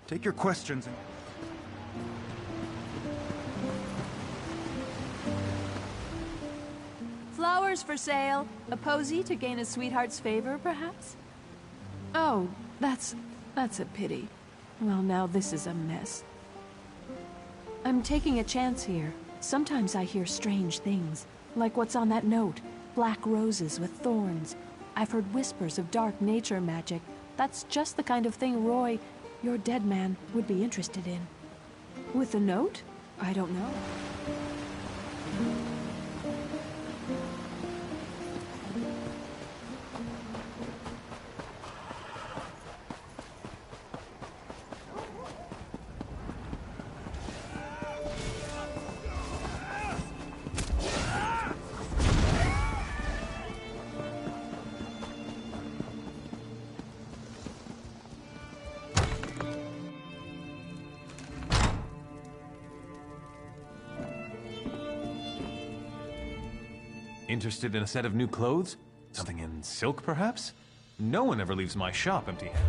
Take your questions and...
Flowers for sale. A posy to gain a sweetheart's favor, perhaps? Oh, that's a pity. Well, now this is a mess. I'm taking a chance here. Sometimes I hear strange things, like what's on that note. Black roses with thorns. I've heard whispers of dark nature magic. That's just the kind of thing Roy, your dead man, would be interested in. With the note? I don't know.
Interested in a set of new clothes? Something in silk, perhaps? No one ever leaves my shop empty-handed.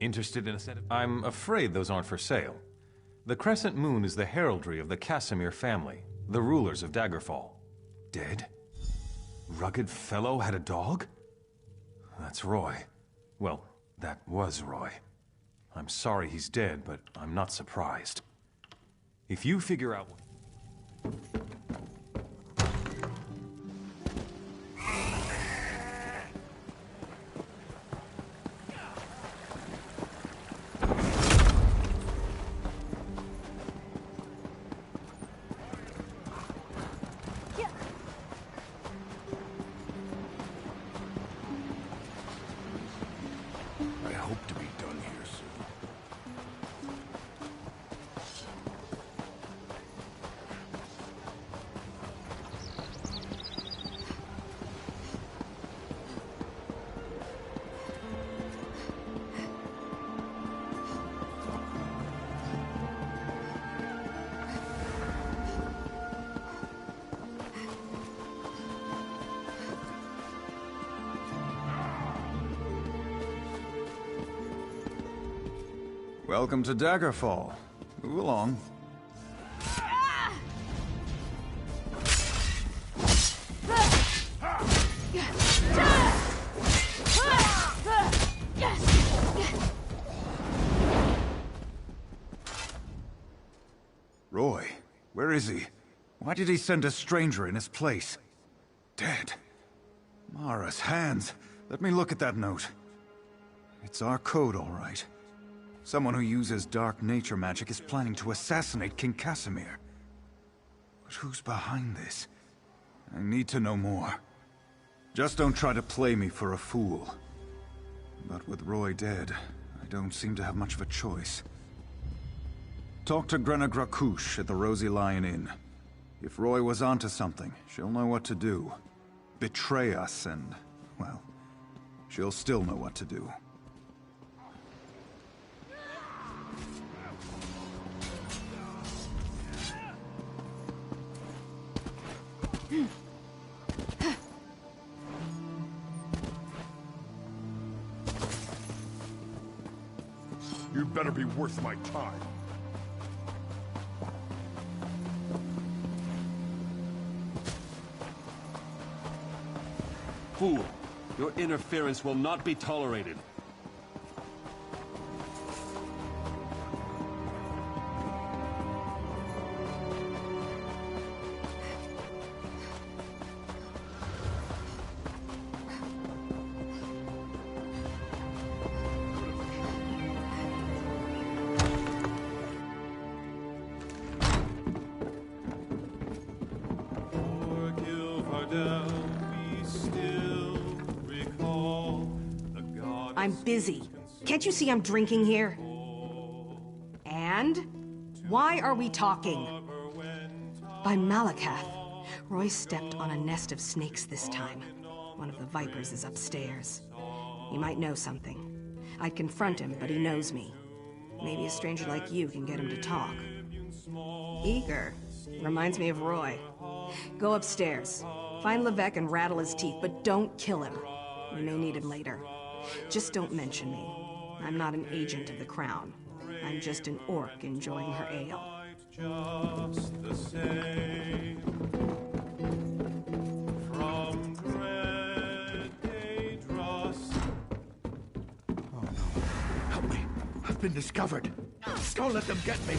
Interested in a set of... I'm afraid those aren't for sale. The Crescent Moon is the heraldry of the Casimir family, the rulers of Daggerfall. Dead? Rugged fellow had a dog? That's Roy. Well, that was Roy. I'm sorry he's dead, but I'm not surprised. If you figure out...
I hope to be done here soon.
Welcome to Daggerfall. Move along. Roy, where is he? Why did he send a stranger in his place? Dead. Mara's hands. Let me look at that note. It's our code, all right. Someone who uses dark nature magic is planning to assassinate King Casimir. But who's behind this? I need to know more. Just don't try to play me for a fool. But with Roy dead, I don't seem to have much of a choice. Talk to Grenna Grakush at the Rosy Lion Inn. If Roy was onto something, she'll know what to do. Betray us and, well, she'll still know what to do.
You'd better be worth my time.
Fool! Your interference will not be tolerated.
I'm busy. Can't you see I'm drinking here? And? Why are we talking? By Malakath. Roy stepped on a nest of snakes this time. One of the vipers is upstairs. He might know something. I'd confront him, but he knows me. Maybe a stranger like you can get him to talk. Eager. Reminds me of Roy. Go upstairs. Find Levesque and rattle his teeth, but don't kill him. We may need him later. Just don't mention me. I'm not an agent of the Crown. I'm just an orc enjoying her ale.
Just the same. From dread Daedrus.
Oh no. Help me. I've been discovered. Don't let them get me.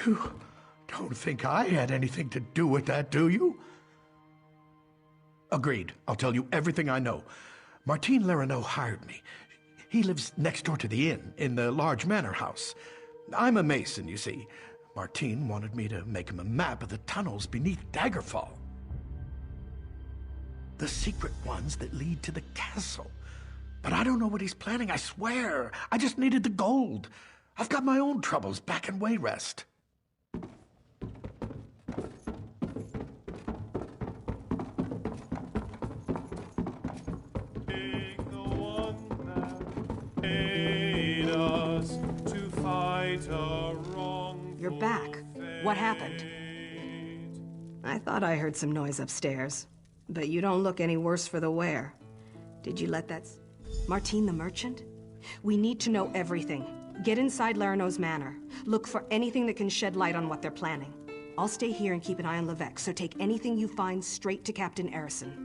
You don't think I had anything to do with that, do you? Agreed. I'll tell you everything I know. Martin Lerineau hired me. He lives next door to the inn, in the large manor house. I'm a mason, you see. Martin wanted me to make him a map of the tunnels beneath Daggerfall. The secret ones that lead to the castle. But I don't know what he's planning, I swear. I just needed the gold. I've got my own troubles back in Wayrest.
back. What happened? I thought I heard some noise upstairs, but you don't look any worse for the wear. Did you let that... Martine the merchant? We need to know everything. Get inside Larano's manor. Look for anything that can shed light on what they're planning. I'll stay here and keep an eye on Levesque, so take anything you find straight to Captain Erison.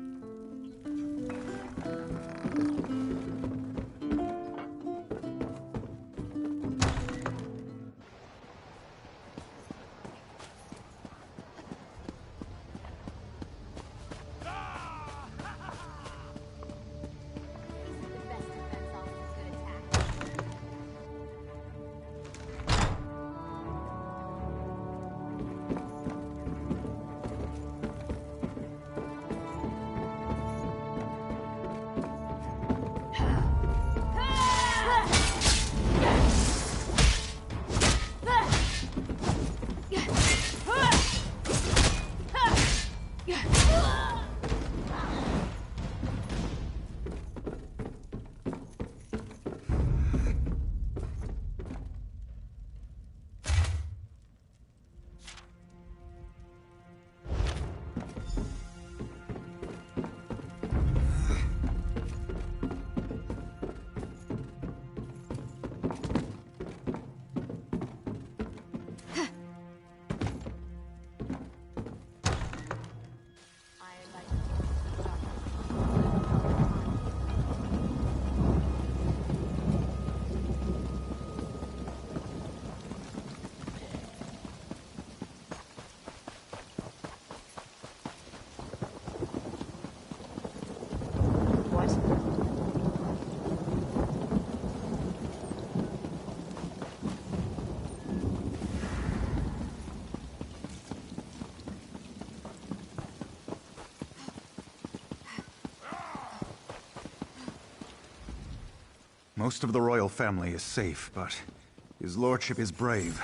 Most of the royal family is safe, but his lordship is brave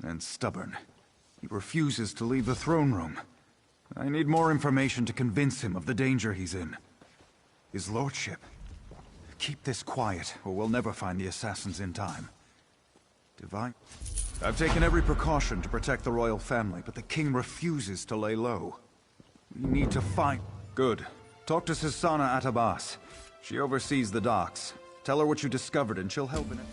and stubborn. He refuses to leave the throne room. I need more information to convince him of the danger he's in. His lordship. Keep this quiet, or we'll never find the assassins in time. Divine. I've taken every precaution to protect the royal family, but the king refuses to lay low. We need to find... Good. Talk to Sisana Atabas. She oversees the docks. Tell her what you discovered and she'll help in it.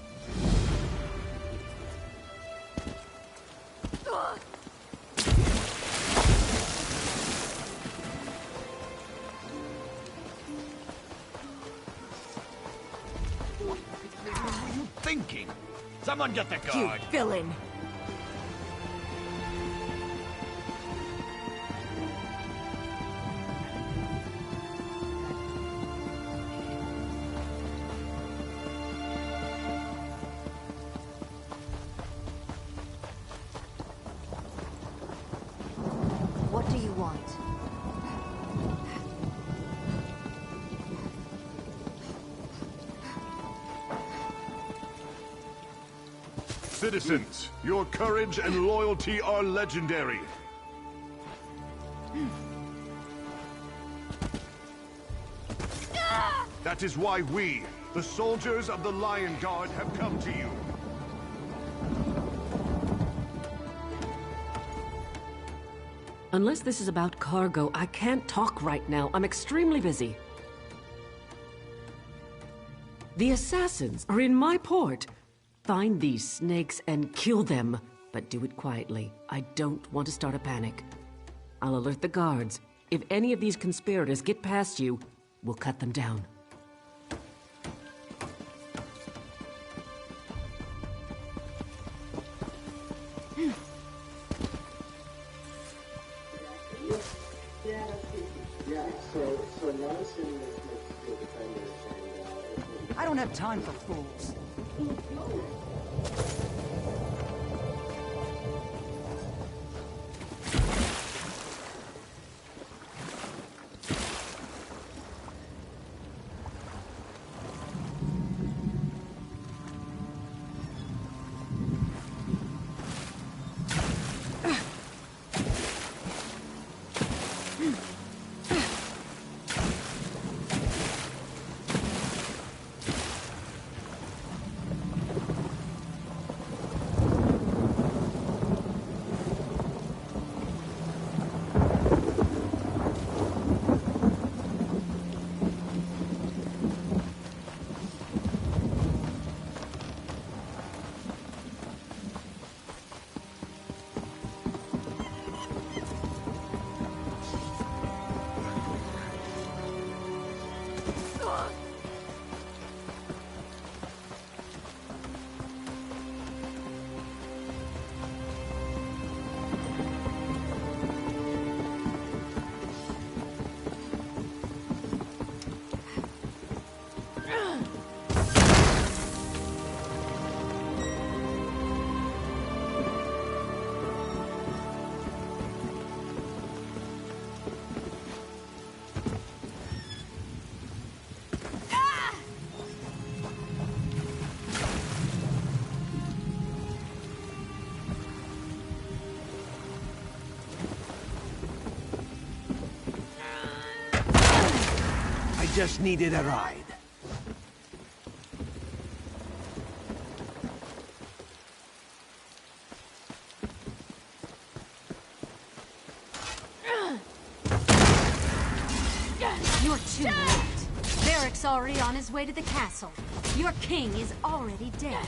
What are you thinking? Someone get the guard!
You villain!
What do you want?
Citizens, your courage and loyalty are legendary. That is why we, the soldiers of the Lion Guard, have come to you.
Unless this is about cargo, I can't talk right now. I'm extremely busy. The assassins are in my port. Find these snakes and kill them, but do it quietly. I don't want to start a panic. I'll alert the guards. If any of these conspirators get past you, we'll cut them down.
I don't have time for fools.
just needed a ride.
You're too late. Varric's already on his way to the castle. Your king is already dead.